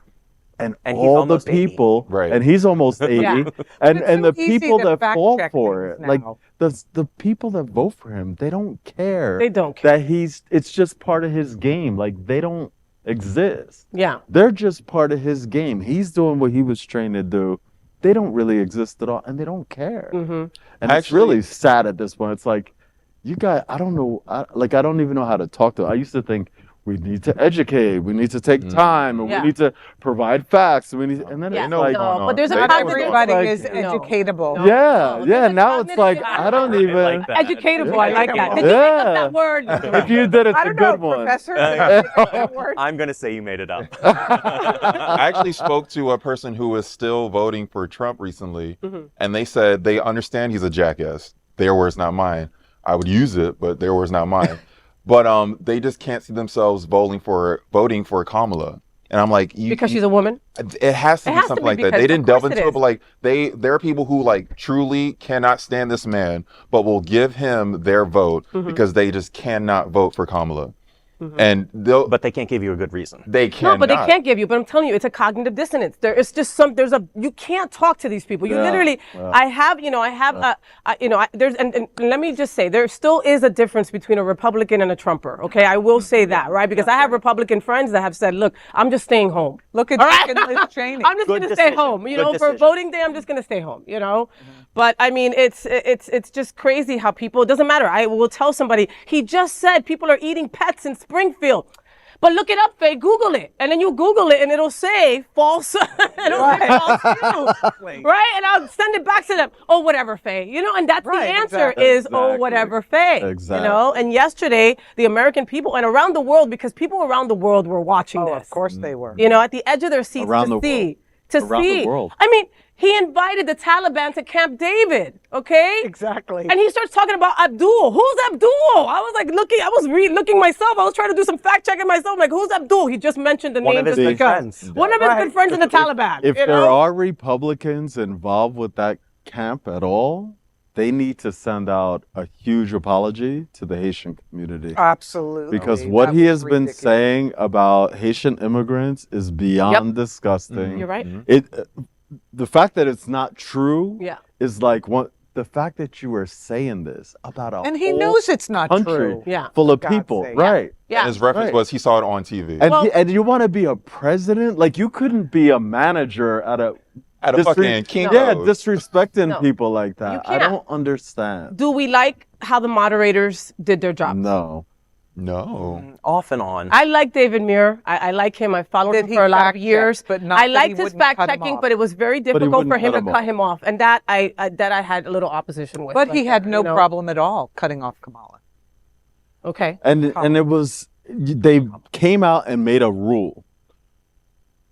And all the people, right? And he's almost 80, and the people that fall for it, now. like the people that vote for him, they don't care. They don't care. That it's just part of his game. Like, they don't exist. Yeah. They're just part of his game. He's doing what he was trained to do. They don't really exist at all, and they don't care. And it's really sad at this point. It's like, you guys, I don't know, I don't even know how to talk to them. I used to think, we need to educate. We need to take time, and we need to provide facts. And then it's like, but there's everybody is educatable. Now it's like, I don't even. like that. Educatable. I like that. Did you make up that word? If you did, it's I a don't good know, one. Professor. I'm going to say you made it up. I actually spoke to a person who was still voting for Trump recently, and they said they understand he's a jackass. Their words, not mine. I would use it, but their words, not mine. But they just can't see themselves voting for Kamala. And I'm like, because she's a woman? It has to be something like that. They didn't delve into it, but like there are people who like truly cannot stand this man, but will give him their vote because they just cannot vote for Kamala. And but they can't give you a good reason. They cannot. No, but they can't give you. But I'm telling you, it's a cognitive dissonance. You can't talk to these people. You literally, and let me just say, there still is a difference between a Republican and a Trumper. Okay, I will say that, right? Because I have Republican friends that have said, look, I'm just staying home. Look at Liz Cheney. I'm just going to stay home. For voting day, I'm just going to stay home. But I mean, it's just crazy how people. It doesn't matter. I will tell somebody. He just said people are eating pets in Springfield. But look it up, Faye. Google it, and then you Google it, and it'll say false. Say false news, right? And I'll send it back to them. Oh, whatever, Faye. And that's the answer is oh, whatever, Faye. Exactly. And yesterday, the American people and around the world, because people around the world were watching this. Of course they were. At the edge of their seats Around to the see. Around the world. I mean, he invited the Taliban to Camp David, okay? Exactly. And he starts talking about Abdul. Who's Abdul? I was like looking myself. I was trying to do some fact checking myself. I'm like, who's Abdul? He just mentioned the name. One of his good friends. One of his good friends in the Taliban. If there are Republicans involved with that camp at all, they need to send out a huge apology to the Haitian community. Absolutely. Because what he has been saying about Haitian immigrants is beyond disgusting. You're right. The fact that it's not true is like the fact that you are saying this about a and he whole knows it's not country true. full of For God's people, sake. right? Yeah. And his reference was he saw it on TV. And you want to be a president? Like, you couldn't be a manager at a fucking King. Disrespecting people like that. You I can't. don't understand. Do we like how the moderators did their job? No. Off and on. I like David Muir. I like him. I followed him for a lot of years. But not I that liked he his wouldn't cut fact him checking, off. but it was very difficult for wouldn't him to cut him cut him off, and that I had a little opposition with. But he had no problem at all cutting off Kamala. Okay. And it was, they came out and made a rule.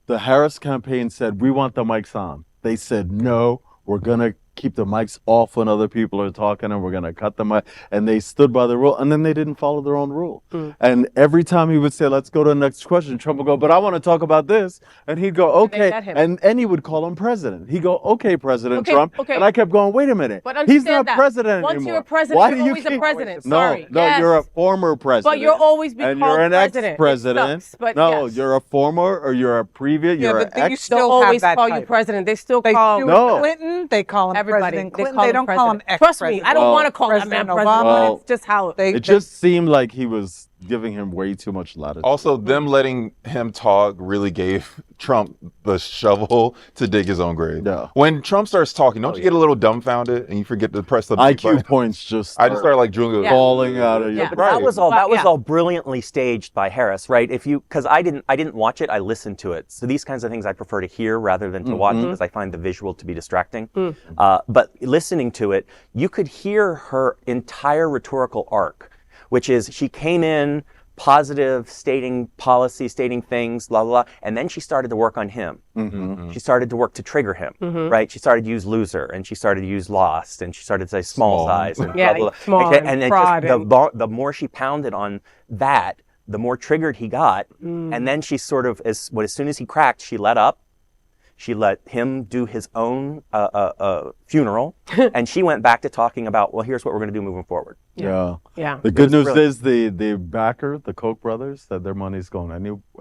The Harris campaign said, we want the mics on. They said, no, we're going to keep the mics off when other people are talking, and we're going to cut the mic. And they stood by the rule, and then they didn't follow their own rule. And every time he would say, let's go to the next question, Trump would go, but I want to talk about this. And he'd go, okay. And he would call him president. He'd go, okay, President Trump. Okay. And I kept going, wait a minute. But he's not that. president Once anymore. you're a president, Why you're do you always a president. No, Sorry. no, Yes. you're a former president. But you'll always be and called you're an president. ex-president. Sucks, but no, yes. you're a former, or you're a previous, you're an but you ex. still They'll have always that call you title. president. They still They call do No. Clinton. They call him everybody. President They Clinton. call They him don't call him president. ex-president. Trust me, I don't want to call that man President president. Obama. It's just how They It just seemed like he was giving him way too much latitude. Also, them letting him talk really gave Trump the shovel to dig his own grave. Yeah. When Trump starts talking, don't you get a little dumbfounded and you forget to press the IQ button? points just I just started like drooling. falling out of your Yeah. But Right. that was all. Well, That was yeah. all brilliantly staged by Harris, right? Because I didn't watch it. I listened to it. So these kinds of things I prefer to hear rather than to watch because I find the visual to be distracting. But listening to it, you could hear her entire rhetorical arc, which is she came in positive, stating policy, stating things, blah, blah, blah, and then she started to work on him. She started to work to trigger him, right? She started to use loser, and she started to use lost, and she started to say small size, and Yeah, blah, blah, blah. small Okay, and then fraud just the more she pounded on that, the more triggered he got. And then she sort of, as soon as he cracked, she let up. She let him do his own funeral, and she went back to talking about, well, here's what we're going to do moving forward. Yeah. Yeah. The good news brilliant. is the backer, the Koch brothers, said their money's going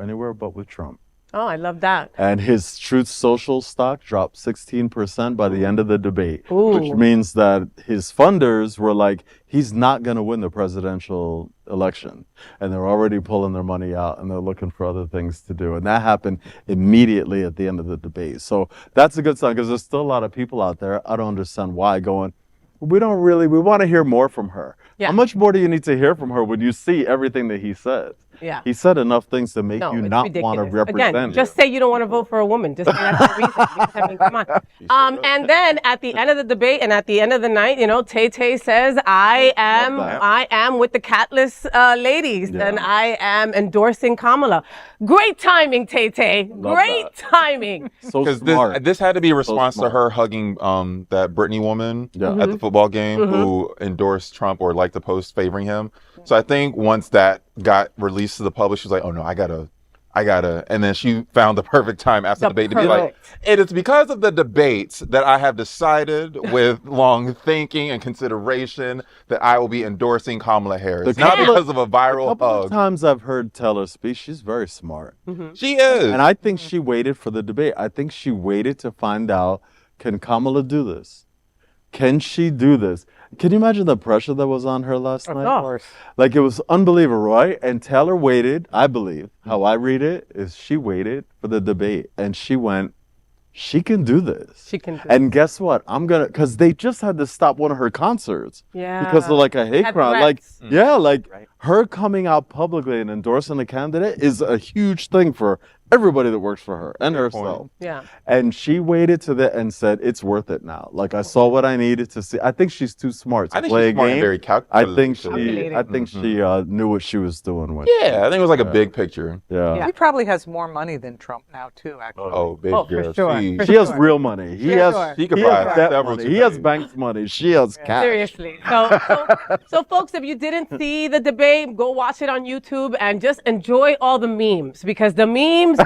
anywhere but with Trump. Oh, I love that. And his Truth Social stock dropped 16% by the end of the debate, Ooh. which means that his funders were like, he's not going to win the presidential election. And they're already pulling their money out, and they're looking for other things to do. And that happened immediately at the end of the debate. So that's a good sign, because there's still a lot of people out there, I don't understand why, going, we want to hear more from her. Yeah. How much more do you need to hear from her when you see everything that he says? Yeah. He said enough things to make No, you it's not want to ridiculous. represent Again, it. just say you don't want to vote for a woman. Just say that's the reason. Because, I mean, come on. And then at the end of the debate and at the end of the night, Tay Tay says, I am with the catless ladies, and I am endorsing Kamala. Great timing, Tay Tay. Great timing. So Because smart. this had to be a response to smart. her hugging that Brittany woman at the football game who endorsed Trump or liked the post favoring him. So I think once that got released to the public, she was like, oh no, I gotta. And then she found the perfect time after the debate to be like, it is because of the debates that I have decided with long thinking and consideration that I will be endorsing Kamala Harris. Not because of a viral couple of hug. times I've heard Taylor speak. She's very smart. She is. And I think she waited for the debate. I think she waited to find out, can Kamala do this? Can she do this? Can you imagine the pressure that was on her last night? Of course. Like, it was unbelievable, right? And Taylor waited, I believe. How I read it is she waited for the debate, and she went, she can do this. She can do And guess what? Because they just had to stop one of her concerts. Yeah. Because of like a hate Had crime. Like, threats. yeah, like Right. her coming out publicly and endorsing a candidate is a huge thing for everybody that works for her and herself. Yeah. And she waited to the and said, it's worth it now. Like, I saw what I needed to see. I think she's too smart to I think play she's a smart and game. very I think calculated. she knew what she was doing with. Yeah, I think it was like a big picture. Yeah. He probably has more money than Trump now, too, actually. Oh, big Oh, for girl. sure. She, For She has real money. He has. sure. She could he buy has that several money. He has today. banked money. She has cash. Seriously. So, folks, if you didn't see the debate, go watch it on YouTube and just enjoy all the memes, because the memes,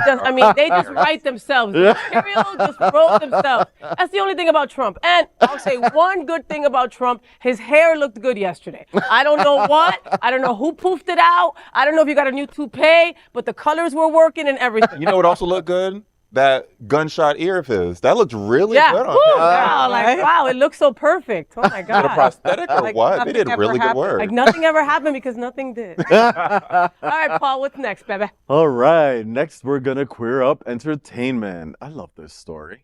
they just write themselves. The material just wrote themselves. That's the only thing about Trump. And I'll say one good thing about Trump: his hair looked good yesterday. I don't know what. I don't know who poofed it out. I don't know if you got a new toupee, but the colors were working and everything. You know what also looked good? That gunshot ear of his. That looked really Yeah. good on Woo, him. wow, like, wow, it looks so perfect. Oh my A God. prosthetic or Like what? They nothing did ever really good happened. work. Like nothing ever happened because nothing did. All right, Paul, what's next, baby? All right. Next, we're going to queer up entertainment. I love this story.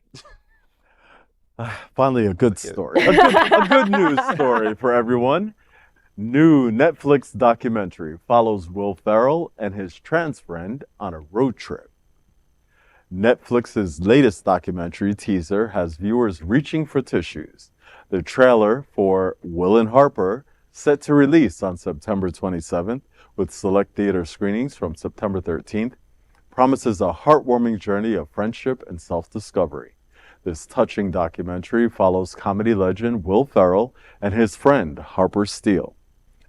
Finally, a good story. A good news story for everyone. New Netflix documentary follows Will Ferrell and his trans friend on a road trip. Netflix's latest documentary teaser has viewers reaching for tissues. The trailer for Will and Harper set to release on September 27th with select theater screenings from September 13th, promises a heartwarming journey of friendship and self-discovery. This touching documentary follows comedy legend Will Ferrell and his friend Harper Steele,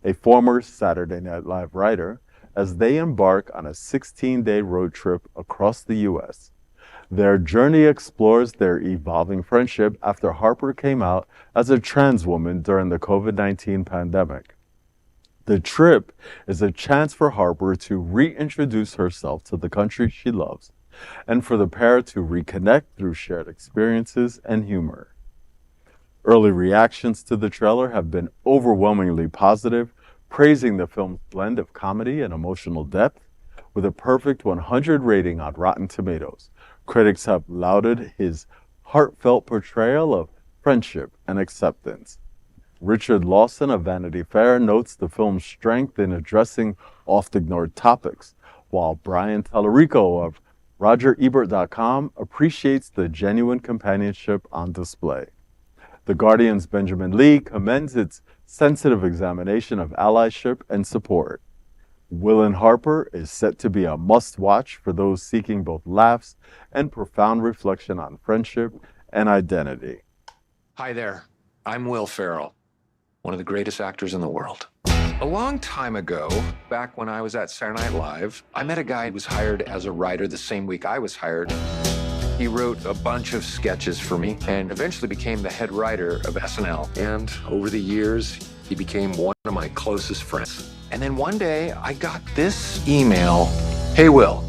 a former Saturday Night Live writer, as they embark on a 16-day road trip across the U.S. Their journey explores their evolving friendship after Harper came out as a trans woman during the COVID-19 pandemic. The trip is a chance for Harper to reintroduce herself to the country she loves, and for the pair to reconnect through shared experiences and humor. Early reactions to the trailer have been overwhelmingly positive, praising the film's blend of comedy and emotional depth. With a perfect 100 rating on Rotten Tomatoes, critics have lauded his heartfelt portrayal of friendship and acceptance. Richard Lawson of Vanity Fair notes the film's strength in addressing oft-ignored topics, while Brian Tallarico of RogerEbert.com appreciates the genuine companionship on display. The Guardian's Benjamin Lee commends its sensitive examination of allyship and support. Will and Harper is set to be a must-watch for those seeking both laughs and profound reflection on friendship and identity. Hi there, I'm Will Ferrell, one of the greatest actors in the world. A long time ago, back when I was at Saturday Night Live, I met a guy who was hired as a writer the same week I was hired. He wrote a bunch of sketches for me and eventually became the head writer of SNL. And over the years, he became one of my closest friends. And then one day, I got this email. Hey, Will,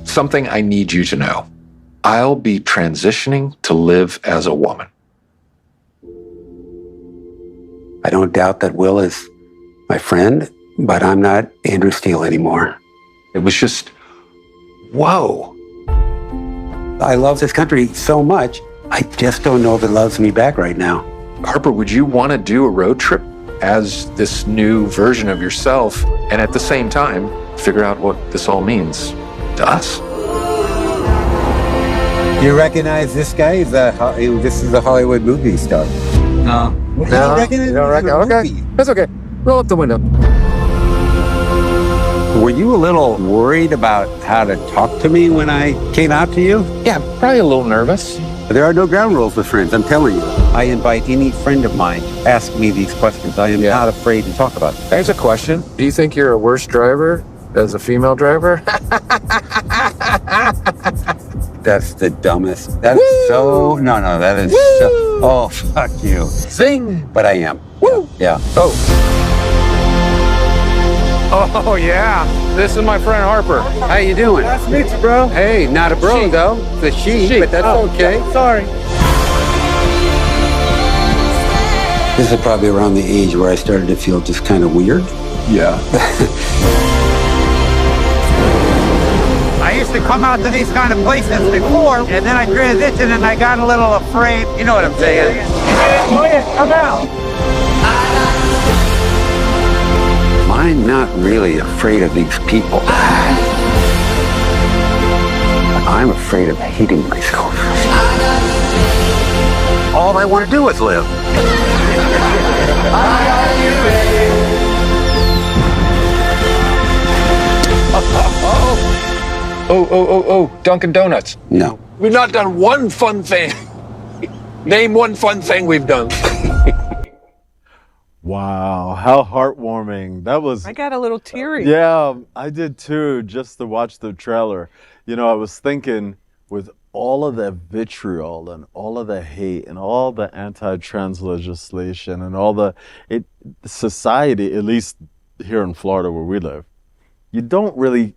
something I need you to know. I'll be transitioning to live as a woman. I don't doubt that Will is my friend, but I'm not Andrew Steele anymore. It was just, whoa. I love this country so much, I just don't know if it loves me back right now. Harper, would you want to do a road trip as this new version of yourself and at the same time figure out what this all means to us? You recognize this guy? This is a Hollywood movie star. No. You don't recognize Okay. That's okay. Roll up the window. Were you a little worried about how to talk to me when I came out to you? Yeah, probably a little nervous. There are no ground rules with friends, I'm telling you. I invite any friend of mine to ask me these questions. I am not afraid to talk about them. There's a question. Do you think you're a worse driver as a female driver? That's the dumbest. That's so... No, that is so... Oh, fuck you. Zing! But I am. Woo! Yeah. Oh, yeah. This is my friend Harper. How you doing? Nice to meet you, bro. Hey, not a bro, though. It's a she, but that's okay. Sorry. This is probably around the age where I started to feel just kind of weird. Yeah. I used to come out to these kind of places before, and then I transitioned and I got a little afraid. You know what I'm saying? Oh, yeah, come out. I'm not really afraid of these people. I'm afraid of hating myself. All I want to do is live. Oh, Dunkin' Donuts. No. We've not done one fun thing. Name one fun thing we've done. Wow, how heartwarming. That was... I got a little teary. Yeah, I did too, just to watch the trailer. You know, I was thinking with all of the vitriol and all of the hate and all the anti-trans legislation and all the society, at least here in Florida where we live, you don't really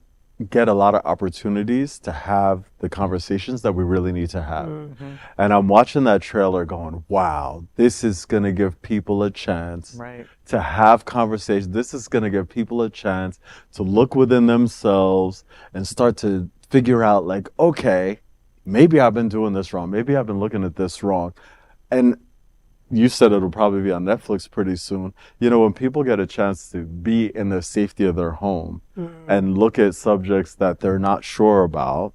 get a lot of opportunities to have the conversations that we really need to have. Mm-hmm. And I'm watching that trailer going, wow, this is going to give people a chance to have conversations. This is going to give people a chance to look within themselves and start to figure out like, okay, maybe I've been doing this wrong. Maybe I've been looking at this wrong. And you said it'll probably be on Netflix pretty soon. You know, when people get a chance to be in the safety of their home and look at subjects that they're not sure about,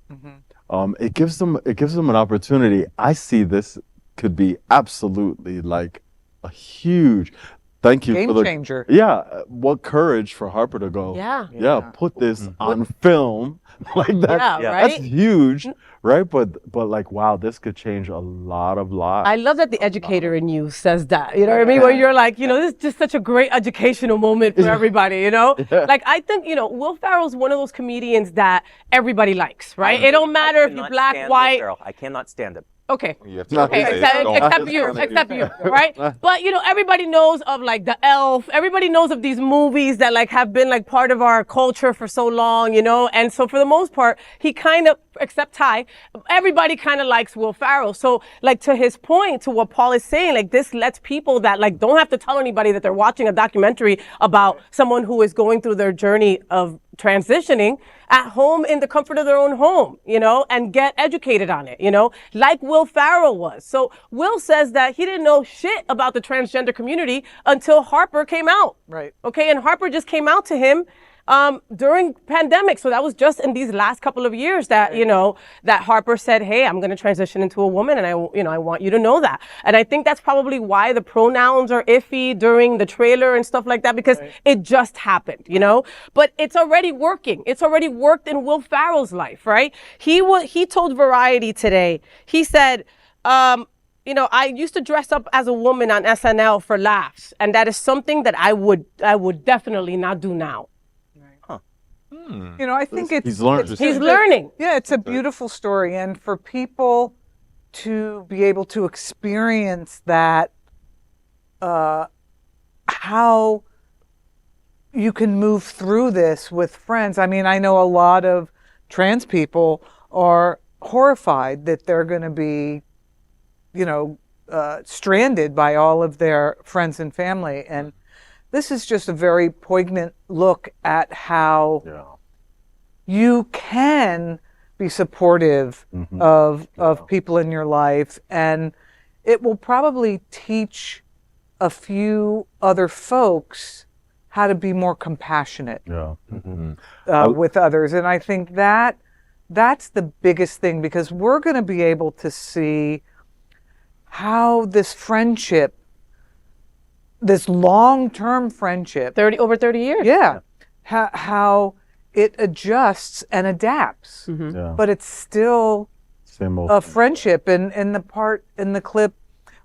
it gives them an opportunity. I see this could be absolutely like a huge, Thank you Game for the changer. Yeah, what courage for Harper to go. Yeah. Put this on film. Like that. Yeah, right? That's huge, right? But like, wow, this could change a lot of lives. I love that the educator in you says that. You know what I mean? Where you're like, this is just such a great educational moment for everybody, Like, I think, Will Ferrell's one of those comedians that everybody likes, right? It don't matter if you're black, white. I cannot stand it. Okay. You have to Okay, say it. except you, right? But everybody knows of like The Elf. Everybody knows of these movies that like have been like part of our culture for so long, And so for the most part, he kind of, except Tai, everybody kind of likes Will Ferrell. So like to his point, to what Paul is saying, like this lets people that like don't have to tell anybody that they're watching a documentary about someone who is going through their journey of transitioning at home in the comfort of their own home, and get educated on it, like Will Ferrell was. So Will says that he didn't know shit about the transgender community until Harper came out. Right. Okay. And Harper just came out to him during pandemic. So that was just in these last couple of years that, that Harper said, hey, I'm going to transition into a woman. And I want you to know that. And I think that's probably why the pronouns are iffy during the trailer and stuff like that, because it just happened, but it's already working. It's already worked in Will Ferrell's life, right? He told Variety today, he said, I used to dress up as a woman on SNL for laughs. And that is something that I would definitely not do now. I think he's learning. He's learning. Yeah, it's a beautiful story. And for people to be able to experience that, how you can move through this with friends. I mean, I know a lot of trans people are horrified that they're going to be, stranded by all of their friends and family. And this is just a very poignant look at how you can be supportive of people in your life, and it will probably teach a few other folks how to be more compassionate with others. And I think that's the biggest thing, because we're going to be able to see how this friendship, this long-term friendship, over 30 years. How it adjusts and adapts, but it's still a friendship. And in the part in the clip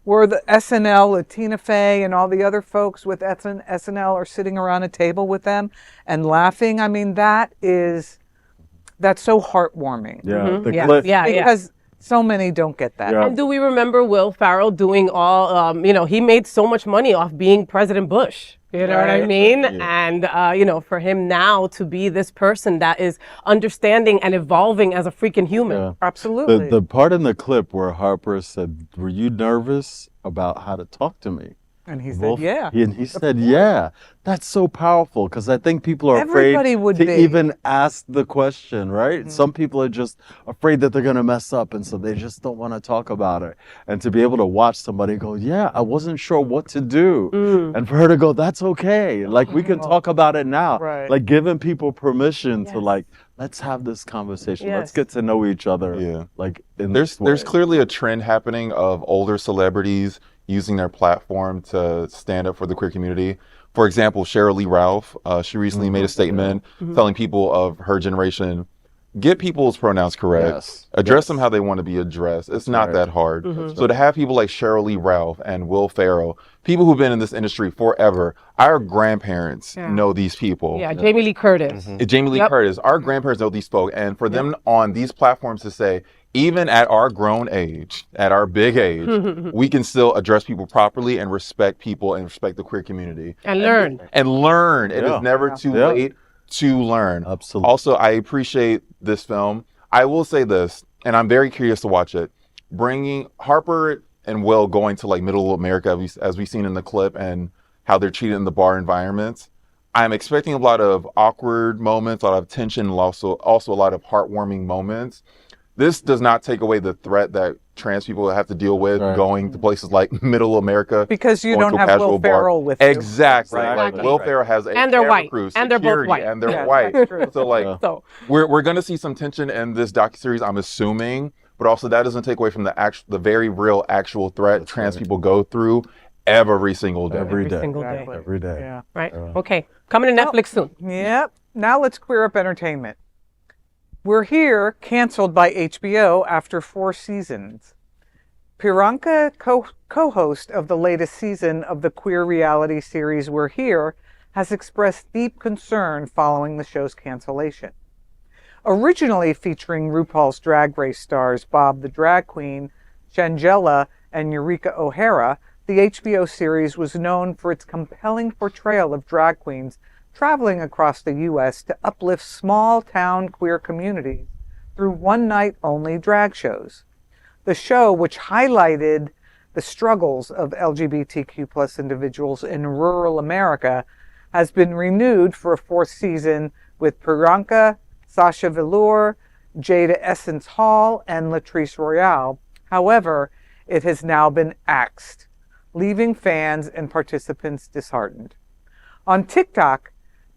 where the SNL, Tina Fey, and all the other folks with SNL are sitting around a table with them and laughing, I mean, that's so heartwarming. Because so many don't get that. And do we remember Will Ferrell doing all, he made so much money off being President Bush. You know what I mean? And, for him now to be this person that is understanding and evolving as a freaking human. Yeah. Absolutely. The part in the clip where Harper said, were you nervous about how to talk to me? And he said, yeah. And he said, yeah. That's so powerful, because I think people are Everybody afraid would to be. even ask the question, right? Some people are just afraid that they're going to mess up, and so they just don't want to talk about it. And to be able to watch somebody go, yeah, I wasn't sure what to do. And for her to go, that's okay. Like, we can talk about it now. Right. Like, giving people permission to, like, let's have this conversation. Let's get to know each other. Yeah. Like, in There's this way. clearly a trend happening of older celebrities using their platform to stand up for the queer community. For example, Sheryl Lee Ralph, she recently made a statement telling people of her generation, get people's pronouns correct, address them how they want to be addressed. It's not that hard. So to have people like Sheryl Lee Ralph and Will Ferrell, people who've been in this industry forever, our grandparents know these people. Yeah, Jamie Lee Curtis. Jamie Lee Curtis, our grandparents know these folk, and for them on these platforms to say, even at our grown age, at our big age, we can still address people properly and respect people and respect the queer community. And learn. It is never too late to learn. Absolutely. Also, I appreciate this film. I will say this, and I'm very curious to watch it. Bringing Harper and Will going to like middle America, as we've seen in the clip, and how they're treated in the bar environments. I'm expecting a lot of awkward moments, a lot of tension, and also a lot of heartwarming moments. This does not take away the threat that trans people have to deal with going to places like middle America. Because you don't have Will Ferrell with you. Exactly. Like Will Ferrell has a and they're white. Crew, and they're both white. And they're white. So like, we're going to see some tension in this docuseries, I'm assuming. But also that doesn't take away from the very real actual threat trans people go through every single day. Every day. single day. Exactly. Every day. Yeah. Right. Okay. Coming to Netflix soon. Yep. Now let's queer up entertainment. We're Here, canceled by HBO after 4 seasons. Priyanka, co-host of the latest season of the queer reality series We're Here, has expressed deep concern following the show's cancellation. Originally featuring RuPaul's Drag Race stars Bob the Drag Queen, Shangela, and Eureka O'Hara, the HBO series was known for its compelling portrayal of drag queens traveling across the U.S. to uplift small-town queer communities through one-night-only drag shows. The show, which highlighted the struggles of LGBTQ plus individuals in rural America, has been renewed for a 4th season with Priyanka, Sasha Velour, Jada Essence Hall, and Latrice Royale. However, it has now been axed, leaving fans and participants disheartened. On TikTok,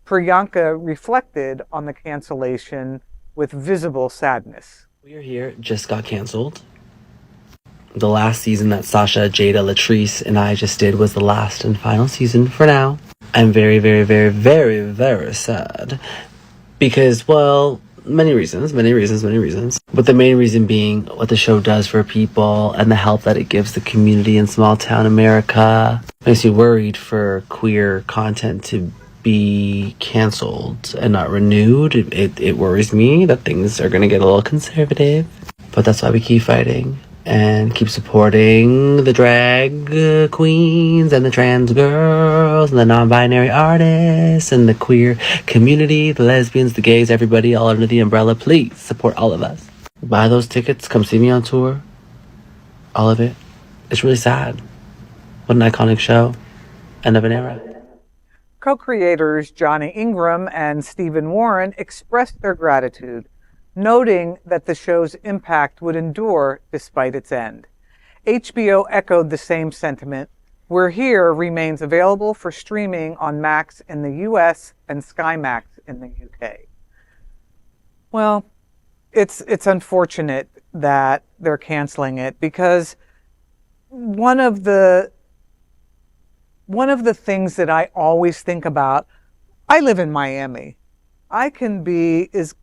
Priyanka reflected on the cancellation with visible sadness. We're Here just got canceled. The last season that Sasha, Jada, Latrice, and I just did was the last and final season for now. I'm very, very, very, very, very sad. Because, well, many reasons. But the main reason being what the show does for people and the help that it gives the community in small town America. Makes me worried for queer content to be canceled and not renewed. It worries me that things are going to get a little conservative. But that's why we keep fighting and keep supporting the drag queens and the trans girls and the non-binary artists and the queer community, the lesbians, the gays, everybody all under the umbrella. Please support all of us. Buy those tickets. Come see me on tour. All of it. It's really sad. What an iconic show. End of an era. Co-creators Johnny Ingram and Stephen Warren expressed their gratitude, noting that the show's impact would endure despite its end. HBO echoed the same sentiment. We're Here remains available for streaming on Max in the US and Sky Max in the UK. Well, it's unfortunate that they're canceling it because one of the things that I always think about, I live in Miami. I can be as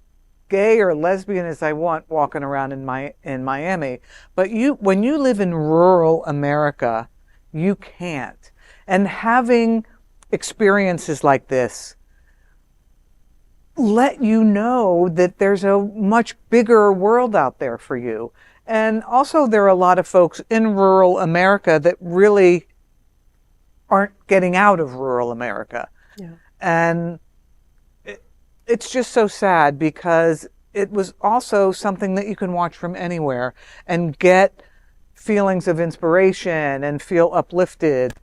gay or lesbian as I want walking around in Miami. But when you live in rural America, you can't. And having experiences like this let you know that there's a much bigger world out there for you. And also there are a lot of folks in rural America that really aren't getting out of rural America. Yeah. And it's just so sad because it was also something that you can watch from anywhere and get feelings of inspiration and feel uplifted.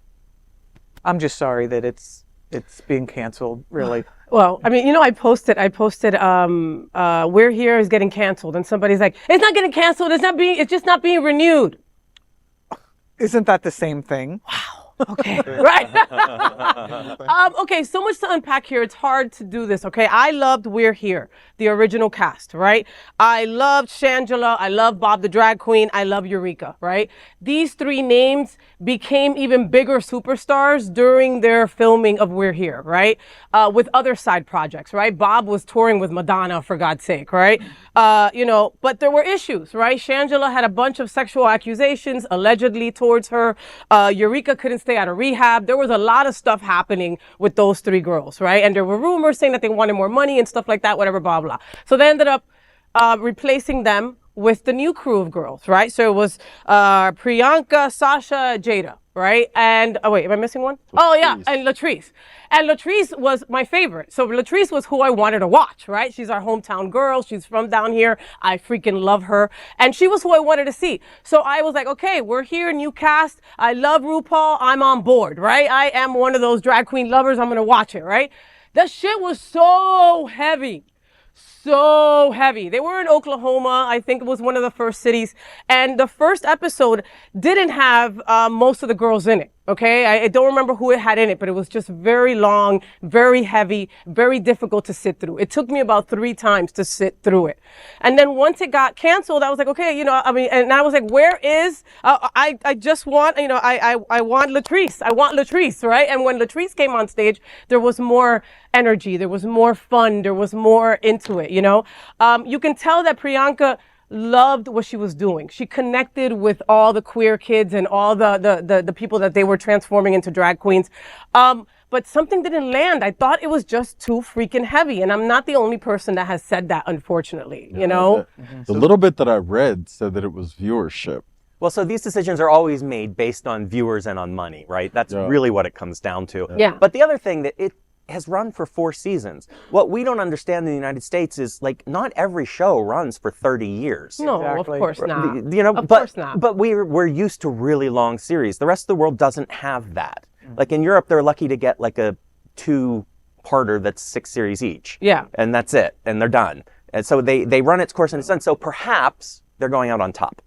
I'm just sorry that it's being canceled, really. Well, I mean, I posted, We're Here is getting canceled, and somebody's like, it's not getting canceled, it's just not being renewed. Isn't that the same thing? Wow. Okay, right. Okay, so much to unpack here. It's hard to do this, okay? I loved We're Here, the original cast, right? I loved Shangela. I love Bob the Drag Queen. I love Eureka, right? These 3 names became even bigger superstars during their filming of We're Here, right? With other side projects, right? Bob was touring with Madonna, for God's sake, right? But there were issues, right? Shangela had a bunch of sexual accusations allegedly towards her. Eureka couldn't stay out of rehab. There was a lot of stuff happening with those 3 girls, right? And there were rumors saying that they wanted more money and stuff like that, whatever, blah, blah. So they ended up replacing them with the new crew of girls, right? So it was Priyanka, Sasha, Jada, right? And, oh wait, am I missing one? Oh yeah, and Latrice. And Latrice was my favorite. So Latrice was who I wanted to watch, right? She's our hometown girl. She's from down here. I freaking love her. And she was who I wanted to see. So I was like, okay, We're Here, new cast. I love RuPaul. I'm on board, right? I am one of those drag queen lovers. I'm going to watch it, right? That shit was so heavy. So heavy. They were in Oklahoma. I think it was one of the first cities. And the first episode didn't have most of the girls in it. Okay, I don't remember who it had in it, but it was just very long, very heavy, very difficult to sit through. It took me about 3 times to sit through it. And then once it got canceled, I was like, okay, you know, I mean, and I was like, where is, I just want, you know, I want Latrice. I want Latrice, right? And when Latrice came on stage, there was more energy, there was more fun, there was more into it, you know? You can tell that Priyanka loved what she was doing. She connected with all the queer kids and all the people that they were transforming into drag queens. But something didn't land. I thought it was just too freaking heavy. And I'm not the only person that has said that, unfortunately, you know? The little bit that I read said that it was viewership. Well, so these decisions are always made based on viewers and on money, right? That's really what it comes down to. Yeah. But the other thing that it has run for 4 seasons. What we don't understand in the United States is, like, not every show runs for 30 years. No, of course not. You know, of course not. But we're used to really long series. The rest of the world doesn't have that. Like in Europe, they're lucky to get like a 2-parter that's 6 series each. Yeah. And that's it. And they're done. And so they run its course and it's done. So perhaps they're going out on top.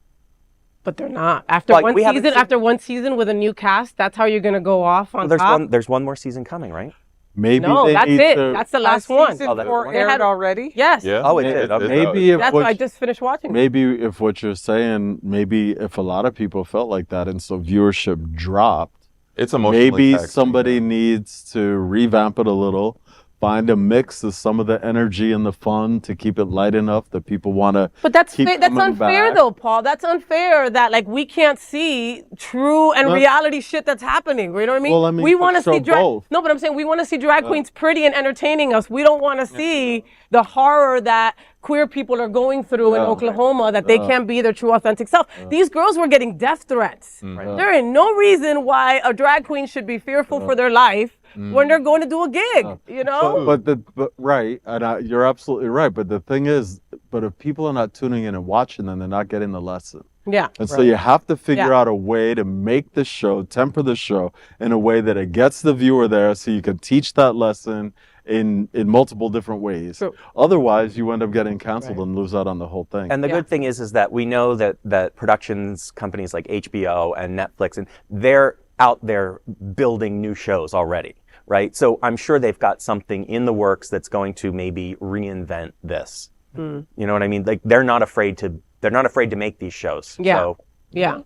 But they're not. After one season with a new cast, that's how you're going to go off on top? There's one more season coming, right? Maybe no, they that's need it. to, That's the last one. Season 4 aired already? Yes. Yeah. Oh, it did. Maybe if that's what why I just finished watching. Maybe if what you're saying, maybe if a lot of people felt like that and so viewership dropped, it's emotionally maybe taxing, somebody needs to revamp it a little, find a mix of some of the energy and the fun to keep it light enough that people want to. But that's unfair though, Paul. That's unfair that like we can't see true and reality shit that's happening. You know what I mean? Well, I mean, we want to see both. No, but I'm saying we want to see drag queens pretty and entertaining us. We don't want to see the horror that queer people are going through in Oklahoma, that they can't be their true authentic self. These girls were getting death threats. There ain't no reason why a drag queen should be fearful for their life when they're going to do a gig, you know? But right, and you're absolutely right. But the thing is, but if people are not tuning in and watching, then they're not getting the lesson. Yeah. And so you have to figure out a way to make the show, temper the show in a way that it gets the viewer there so you can teach that lesson in multiple different ways. True. Otherwise, you end up getting canceled and lose out on the whole thing. And the good thing is that we know that productions companies like HBO and Netflix, and they're out there building new shows already, right? So I'm sure they've got something in the works that's going to maybe reinvent this. You know what I mean? Like they're not afraid to make these shows. Yeah. So, Yeah.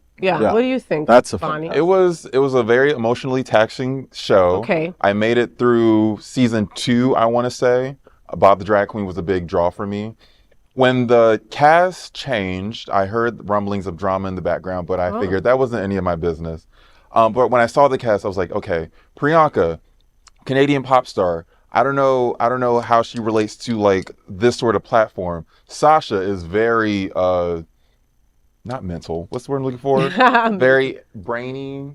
What do you think? That's a Bonnie? It was a very emotionally taxing show. Okay. I made it through season 2, I want to say. Bob the Drag Queen was a big draw for me. When the cast changed, I heard rumblings of drama in the background, but I figured that wasn't any of my business. But when I saw the cast, I was like, okay, Priyanka, Canadian pop star. I don't know how she relates to like this sort of platform. Sasha is very not mental. What's the word I'm looking for? Very brainy.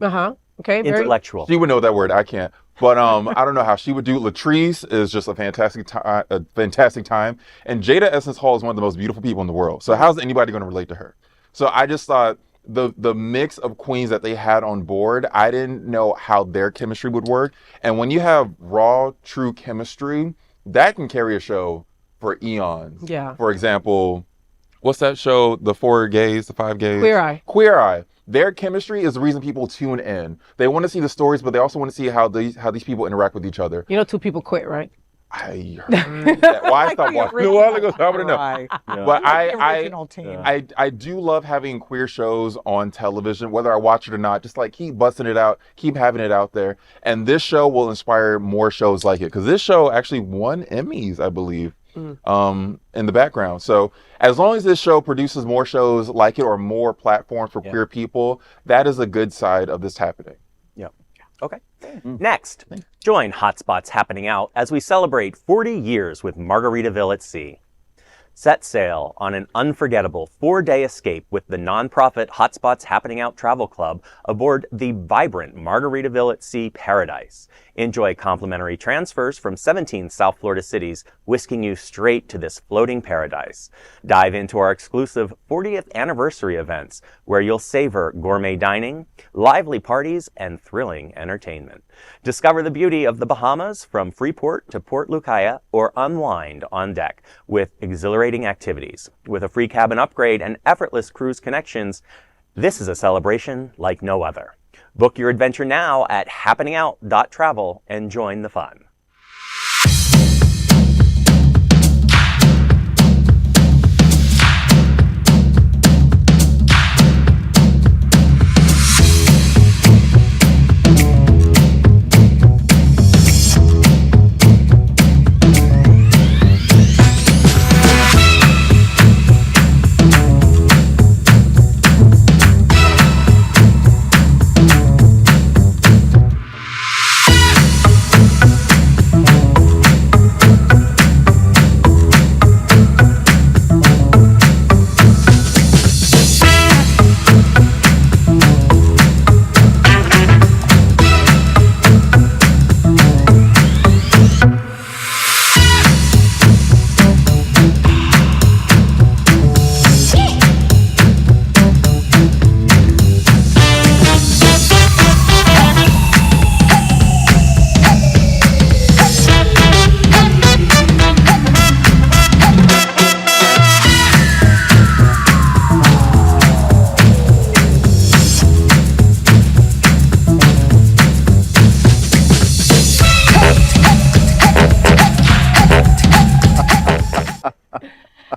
Okay. intellectual. She would know that word. I can't. But I don't know how she would do. Latrice is just a fantastic time. And Jada Essence Hall is one of the most beautiful people in the world. So how's anybody going to relate to her? So I just thought the mix of queens that they had on board, I didn't know how their chemistry would work. And when you have raw, true chemistry, that can carry a show for eons. Yeah. For example, what's that show? The 4 gays, the 5 gays? Queer Eye. Queer Eye. Their chemistry is the reason people tune in. They want to see the stories, but they also want to see how these people interact with each other. You know, 2 people quit, right? I heard that. Well, I stopped watching a while ago, so I wouldn't know. But I do love having queer shows on television, whether I watch it or not. Just like keep busting it out, keep having it out there. And this show will inspire more shows like it, because this show actually won Emmys, I believe, in the background. So as long as this show produces more shows like it or more platforms for queer people, that is a good side of this happening. Okay. Next, join HOTspots Happening Out as we celebrate 40 years with Margaritaville at Sea. Set sail on an unforgettable 4-day escape with the nonprofit HOTspots Happening Out Travel Club aboard the vibrant Margaritaville at Sea paradise. Enjoy complimentary transfers from 17 South Florida cities, whisking you straight to this floating paradise. Dive into our exclusive 40th anniversary events, where you'll savor gourmet dining, lively parties, and thrilling entertainment. Discover the beauty of the Bahamas from Freeport to Port Lucaya, or unwind on deck with exhilarating activities. With a free cabin upgrade and effortless cruise connections, this is a celebration like no other. Book your adventure now at happeningout.travel and join the fun.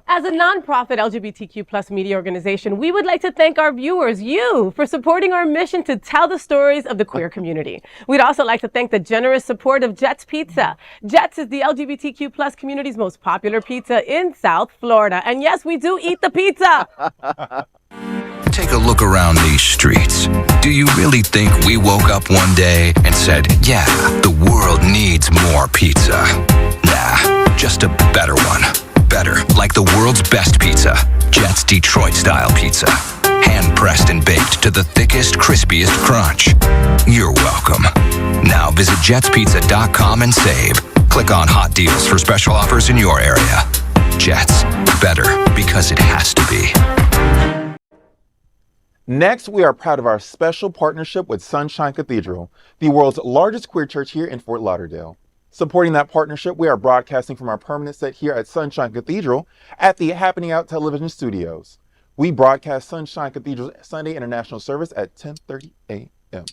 As a nonprofit LGBTQ plus media organization, we would like to thank our viewers, you, for supporting our mission to tell the stories of the queer community. We'd also like to thank the generous support of Jets Pizza. Jets is the LGBTQ plus community's most popular pizza in South Florida. And yes, we do eat the pizza. Take a look around these streets. Do you really think we woke up one day and said, yeah, the world needs more pizza? Nah, just a better one. Better, like the world's best pizza, Jet's Detroit-style pizza. Hand-pressed and baked to the thickest, crispiest crunch. You're welcome. Now visit jetspizza.com and save. Click on Hot Deals for special offers in your area. Jets, better because it has to be. Next, we are proud of our special partnership with Sunshine Cathedral, the world's largest queer church here in Fort Lauderdale. Supporting that partnership, we are broadcasting from our permanent set here at Sunshine Cathedral at the Happening Out television studios. We broadcast Sunshine Cathedral's Sunday International Service at 10:30 a.m.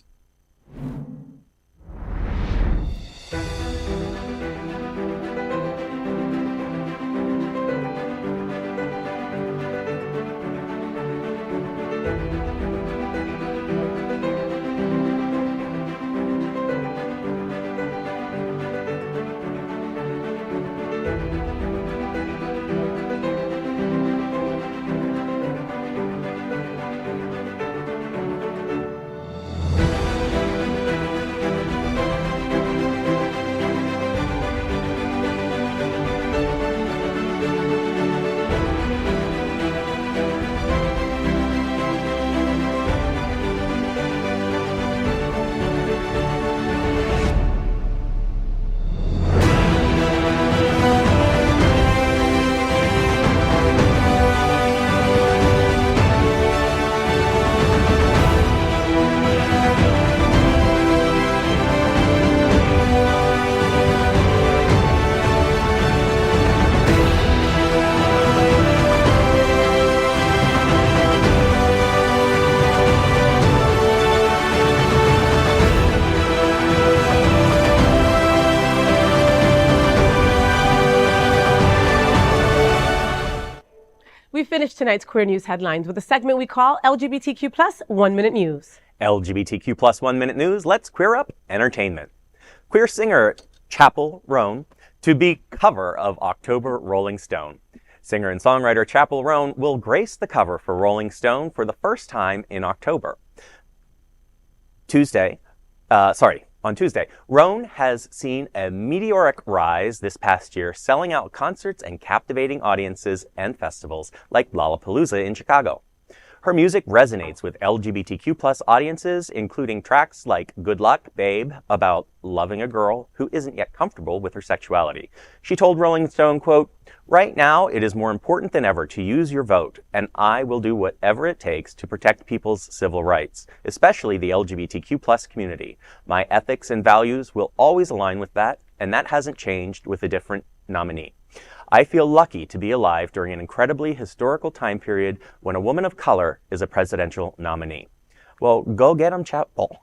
We finished tonight's Queer News headlines with a segment we call LGBTQ plus 1 Minute News. LGBTQ plus 1 Minute News, let's queer up entertainment. Queer singer Chappell Roan to be cover of October Rolling Stone. Singer and songwriter Chappell Roan will grace the cover for Rolling Stone for the first time in October. On Tuesday, Roan has seen a meteoric rise this past year, selling out concerts and captivating audiences and festivals like Lollapalooza in Chicago. Her music resonates with LGBTQ plus audiences, including tracks like Good Luck, Babe, about loving a girl who isn't yet comfortable with her sexuality. She told Rolling Stone, quote, "Right now, it is more important than ever to use your vote, and I will do whatever it takes to protect people's civil rights, especially the LGBTQ plus community. My ethics and values will always align with that, and that hasn't changed with a different nominee. I feel lucky to be alive during an incredibly historical time period when a woman of color is a presidential nominee." Well, go get 'em, Chappell.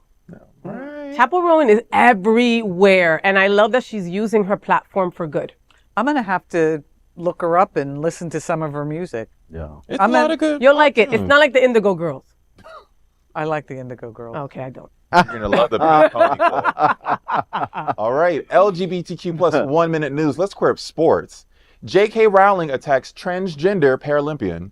Right. Chappell Roan is everywhere, and I love that she's using her platform for good. I'm going to have to look her up and listen to some of her music. Yeah. It's a lot of good. You'll like it. It's not like the Indigo Girls. I like the Indigo Girls. Okay, I don't. You're going to love the Pink Pony Club. All right. LGBTQ plus 1 minute news. Let's queer up sports. J.K. Rowling attacks transgender Paralympian.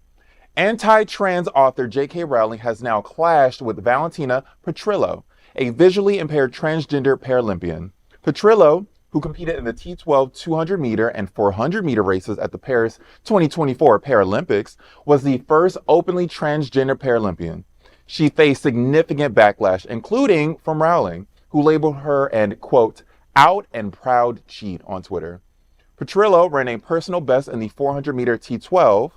Anti-trans author J.K. Rowling has now clashed with Valentina Petrillo, a visually impaired transgender Paralympian. Petrillo, who competed in the T12 200 meter and 400 meter races at the Paris 2024 Paralympics, was the first openly transgender Paralympian. She faced significant backlash, including from Rowling, who labeled her an, quote, out and proud cheat on Twitter. Petrillo ran a personal best in the 400 meter T12,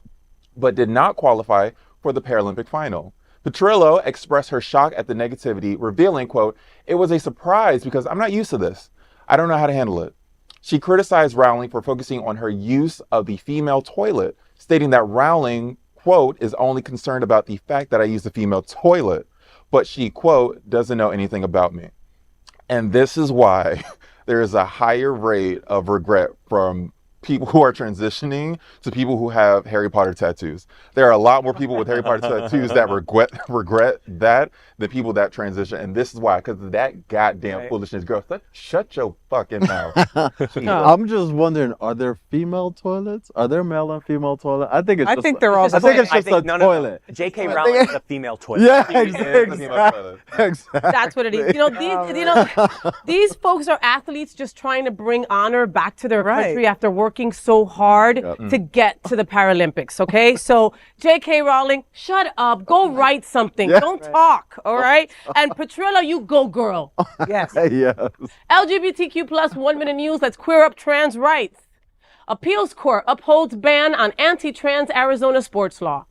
but did not qualify for the Paralympic final. Petrillo expressed her shock at the negativity, revealing, quote, it was a surprise because I'm not used to this. I don't know how to handle it. She criticized Rowling for focusing on her use of the female toilet, stating that Rowling, quote, is only concerned about the fact that I use the female toilet, but she, quote, doesn't know anything about me. And this is why there is a higher rate of regret from people who are transitioning to people who have Harry Potter tattoos. There are a lot more people with Harry Potter tattoos that regret that than people that transition. And this is why, because of that goddamn foolishness. Girl, shut your fucking mouth. I'm just wondering, are there female toilets? Are there male and female toilets? I think it's just they're all I think it's just a toilet. J.K. Rowling is a female toilet. Yeah, exactly. That's what it is. These folks are athletes just trying to bring honor back to their country after working so hard to get to the Paralympics, okay? So, J.K. Rowling, shut up. Go write something. Don't talk, all right? And Petrillo, you go, girl. Yes. Yes. LGBTQ plus 1 minute news. Let's queer up trans rights. Appeals Court upholds ban on anti-trans Arizona sports law.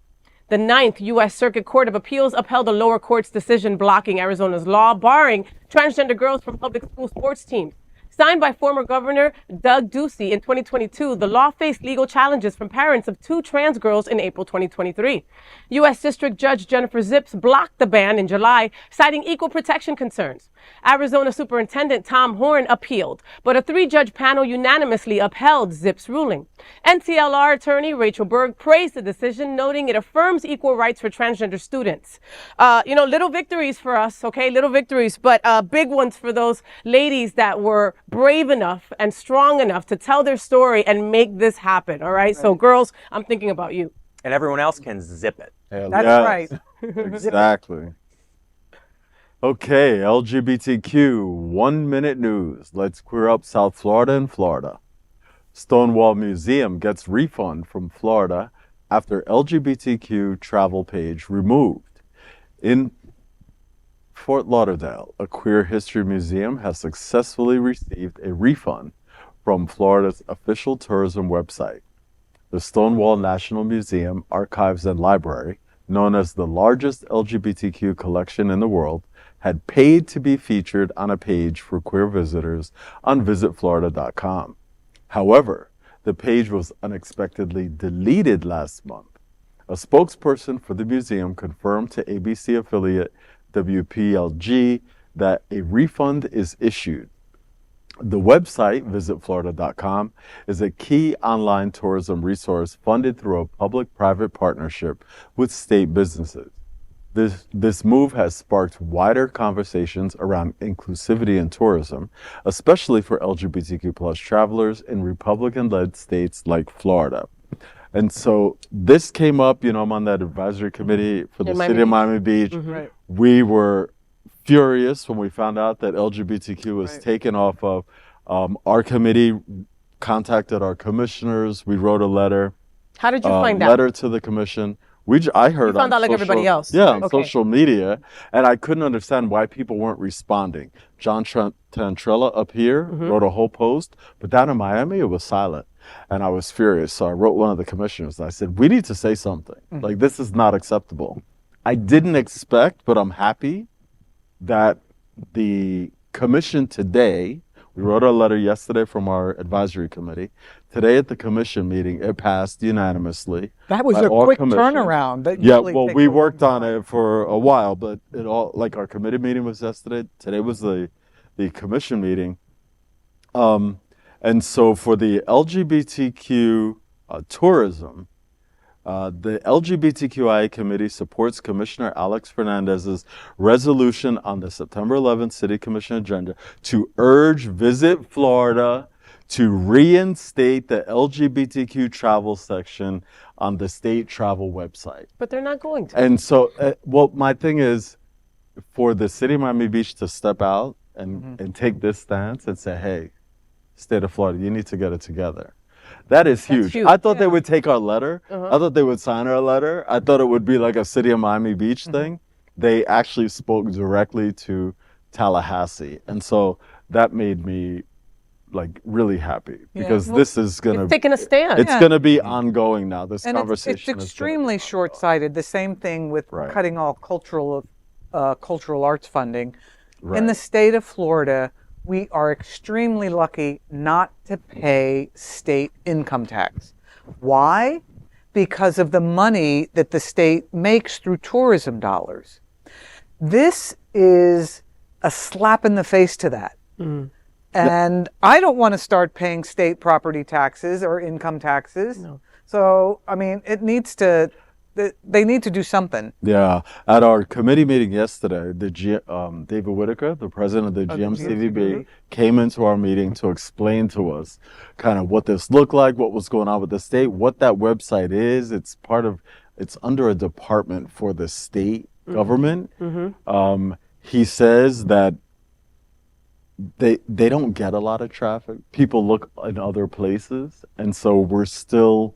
The 9th U.S. Circuit Court of Appeals upheld a lower court's decision blocking Arizona's law barring transgender girls from public school sports teams. Signed by former Governor Doug Ducey in 2022, the law faced legal challenges from parents of 2 trans girls in April 2023. U.S. District Judge Jennifer Zips blocked the ban in July, citing equal protection concerns. Arizona Superintendent Tom Horn appealed, but a 3-judge panel unanimously upheld Zips' ruling. NCLR attorney Rachel Berg praised the decision, noting it affirms equal rights for transgender students. Little victories for us, okay? Little victories, but big ones for those ladies that were brave enough and strong enough to tell their story and make this happen, all right? So, girls, I'm thinking about you. And everyone else can zip it. That's right. Exactly. Okay, LGBTQ 1 minute news. Let's queer up South Florida and Florida. Stonewall Museum gets refund from Florida after LGBTQ travel page removed. In Fort Lauderdale, a queer history museum has successfully received a refund from Florida's official tourism website. The Stonewall National Museum, Archives and Library, known as the largest LGBTQ collection in the world, had paid to be featured on a page for queer visitors on visitflorida.com. However, the page was unexpectedly deleted last month. A spokesperson for the museum confirmed to ABC affiliate WPLG that a refund is issued. The website, visitflorida.com, is a key online tourism resource funded through a public-private partnership with state businesses. This move has sparked wider conversations around inclusivity in tourism, especially for LGBTQ plus travelers in Republican-led states like Florida. And so this came up, I'm on that advisory committee for the city of Miami Beach. Mm-hmm. Right. We were furious when we found out that LGBTQ was taken off of our committee, contacted our commissioners. We wrote a letter. How did you find out? Letter to the commission. I heard you found out like everybody else. Yeah, on social media. And I couldn't understand why people weren't responding. John Tantrella up here wrote a whole post, but down in Miami, it was silent. And I was furious. So I wrote one of the commissioners and I said, we need to say something. Like, this is not acceptable. I didn't expect, but I'm happy that the commission today We wrote a letter yesterday from our advisory committee. Today at the commission meeting, it passed unanimously. That was by a all quick commissioners. turnaround. That Yeah, usually well, takes we a long worked on time. it for a while, but it all, like our committee meeting was yesterday. Today was the commission meeting. And so for the LGBTQ tourism, the LGBTQIA committee supports Commissioner Alex Fernandez's resolution on the September 11th City Commission agenda to urge Visit Florida to reinstate the LGBTQ travel section on the state travel website. But they're not going to. And so, well, my thing is for the city of Miami Beach to step out and take this stance and say, hey, state of Florida, you need to get it together. That is huge. huge. I thought they would take our letter. I thought they would sign our letter. I thought it would be like a city of Miami Beach thing. They actually spoke directly to Tallahassee. And so that made me like really happy because this is going to taking a stand. It's going to be ongoing now. This And conversation it's extremely short-sighted. The same thing with cutting all cultural arts funding. In the state of Florida, we are extremely lucky not to pay state income tax. Why? Because of the money that the state makes through tourism dollars. This is a slap in the face to that. And I don't want to start paying state property taxes or income taxes. No. So, I mean, they need to do something. Yeah. At our committee meeting yesterday, David Whitaker, the president of the GMCVB, came into our meeting to explain to us kind of what this looked like, what was going on with the state, what that website is. It's under a department for the state government. He says that they don't get a lot of traffic. People look in other places. And so we're still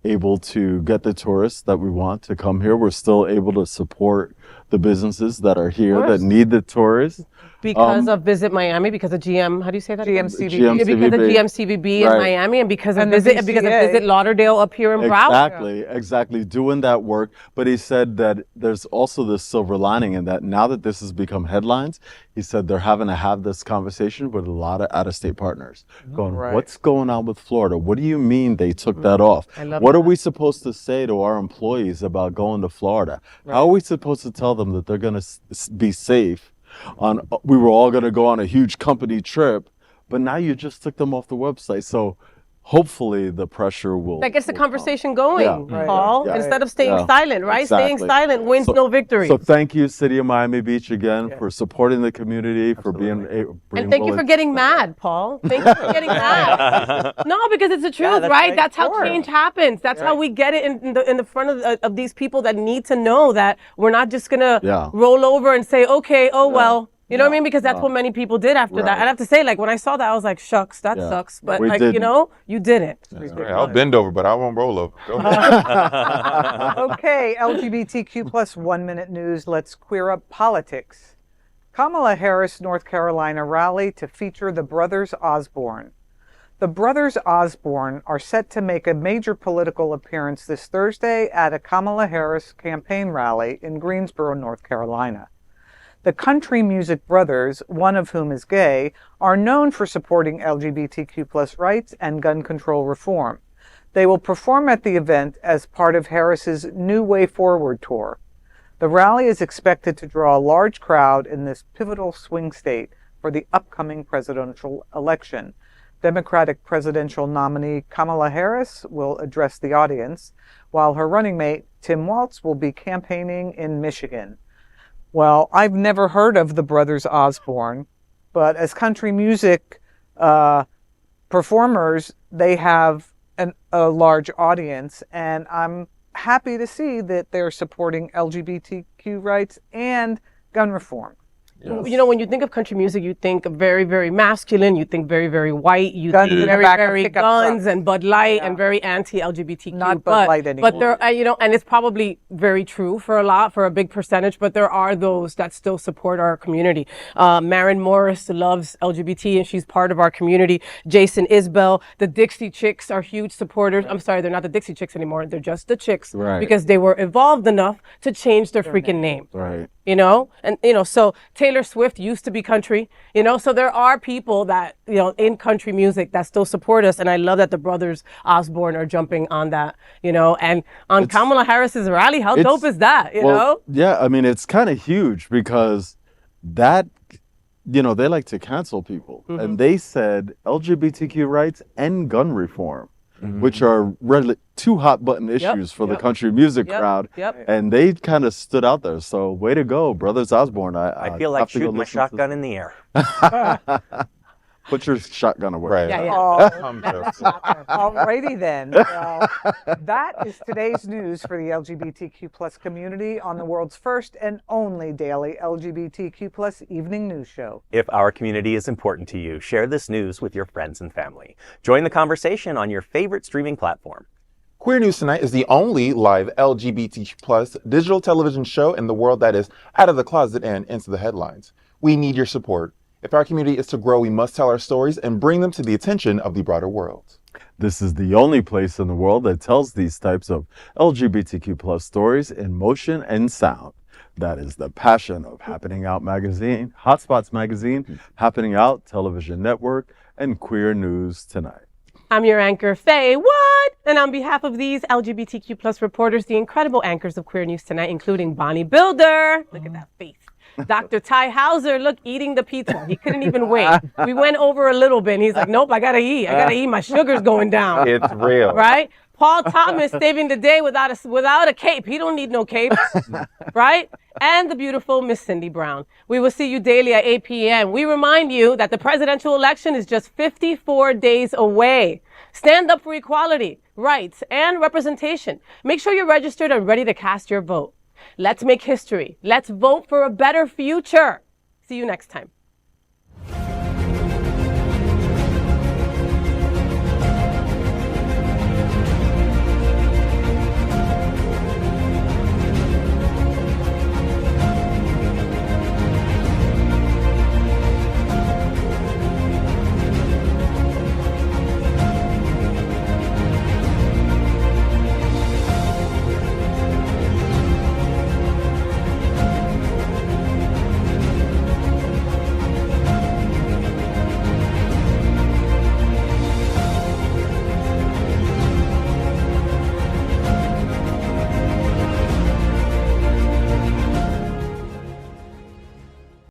able to get the tourists that we want to come here. We're still able to support the businesses that are here that need the tourists. Because of Visit Miami, because of how do you say that? GMCVB. Because of GMCVB in Miami, and because of Visit Lauderdale up here in Broward. Exactly, doing that work. But he said that there's also this silver lining in that now that this has become headlines, he said they're having to have this conversation with a lot of out-of-state partners. Going, what's going on with Florida? What do you mean they took that off? What are we supposed to say to our employees about going to Florida? How are we supposed to tell them that they're going to be safe? We were all going to go on a huge company trip, but now you just took them off the website. So hopefully the pressure will... That gets the conversation going, Paul, Yeah. instead of staying silent, right? Exactly. Staying silent wins no victory. So thank you, City of Miami Beach, again, for supporting the community, for being and thank you for getting mad, Paul. Thank you for getting mad. No, because it's the truth, right? That's how change happens. That's how we get it in the front of these people that need to know that we're not just going to roll over and say, okay, well. You know what I mean? Because that's what many people did after that. I'd have to say, like, when I saw that, I was like, shucks, that sucks. But, like, you know, you didn't. I'll bend over, but I won't roll over. Go ahead. Okay, LGBTQ plus 1 minute news. Let's queer up politics. Kamala Harris, North Carolina rally to feature the brothers Osborne. The brothers Osborne are set to make a major political appearance this Thursday at a Kamala Harris campaign rally in Greensboro, North Carolina. The country music brothers, one of whom is gay, are known for supporting LGBTQ plus rights and gun control reform. They will perform at the event as part of Harris's New Way Forward tour. The rally is expected to draw a large crowd in this pivotal swing state for the upcoming presidential election. Democratic presidential nominee Kamala Harris will address the audience, while her running mate Tim Walz will be campaigning in Michigan. Well, I've never heard of the brothers Osborne, but as country music performers, they have a large audience, and I'm happy to see that they're supporting LGBTQ rights and gun reform. Yes. You know, when you think of country music, you think very, very masculine. You think very, very white. You guns think very, very guns and Bud Light and very anti-LGBTQ. Not Bud Light anymore. But there, you know, and it's probably very true for a big percentage. But there are those that still support our community. Maren Morris loves LGBT and she's part of our community. Jason Isbell, the Dixie Chicks are huge supporters. I'm sorry, they're not the Dixie Chicks anymore. They're just the Chicks because they were evolved enough to change their freaking name. Right. You know, and you know, so Taylor Taylor Swift used to be country, you know, so there are people that, you know, in country music that still support us. And I love that the brothers Osborne are jumping on that, you know, and on Kamala Harris's rally. How dope is that, you know? Yeah, I mean, it's kind of huge because that, you know, they like to cancel people. And they said LGBTQ rights and gun reform, which are really two hot button issues for the country music crowd. And they kind of stood out there. So way to go, brothers Osborne. I feel like shooting my shotgun in the air. Put your shotgun away. Right. Yeah. Alrighty then. Well, that is today's news for the LGBTQ plus community on the world's first and only daily LGBTQ plus evening news show. If our community is important to you, share this news with your friends and family. Join the conversation on your favorite streaming platform. Queer News Tonight is the only live LGBTQ plus digital television show in the world that is out of the closet and into the headlines. We need your support. If our community is to grow, we must tell our stories and bring them to the attention of the broader world. This is the only place in the world that tells these types of LGBTQ plus stories in motion and sound. That is the passion of Happening Out Magazine, HOTspots Magazine, Happening Out Television Network, and Queer News Tonight. I'm your anchor, FayWhat, and on behalf of these LGBTQ plus reporters, the incredible anchors of Queer News Tonight, including Bonnie Builder, look at that face, Dr. Tai Houser, look, eating the pizza. He couldn't even wait. We went over a little bit, and he's like, nope, I gotta eat. My sugar's going down. It's real. Right? Paul Thomas saving the day without a cape. He don't need no cape. Right? And the beautiful Miss Cindy Brown. We will see you daily at 8 p.m. We remind you that the presidential election is just 54 days away. Stand up for equality, rights, and representation. Make sure you're registered and ready to cast your vote. Let's make history. Let's vote for a better future. See you next time.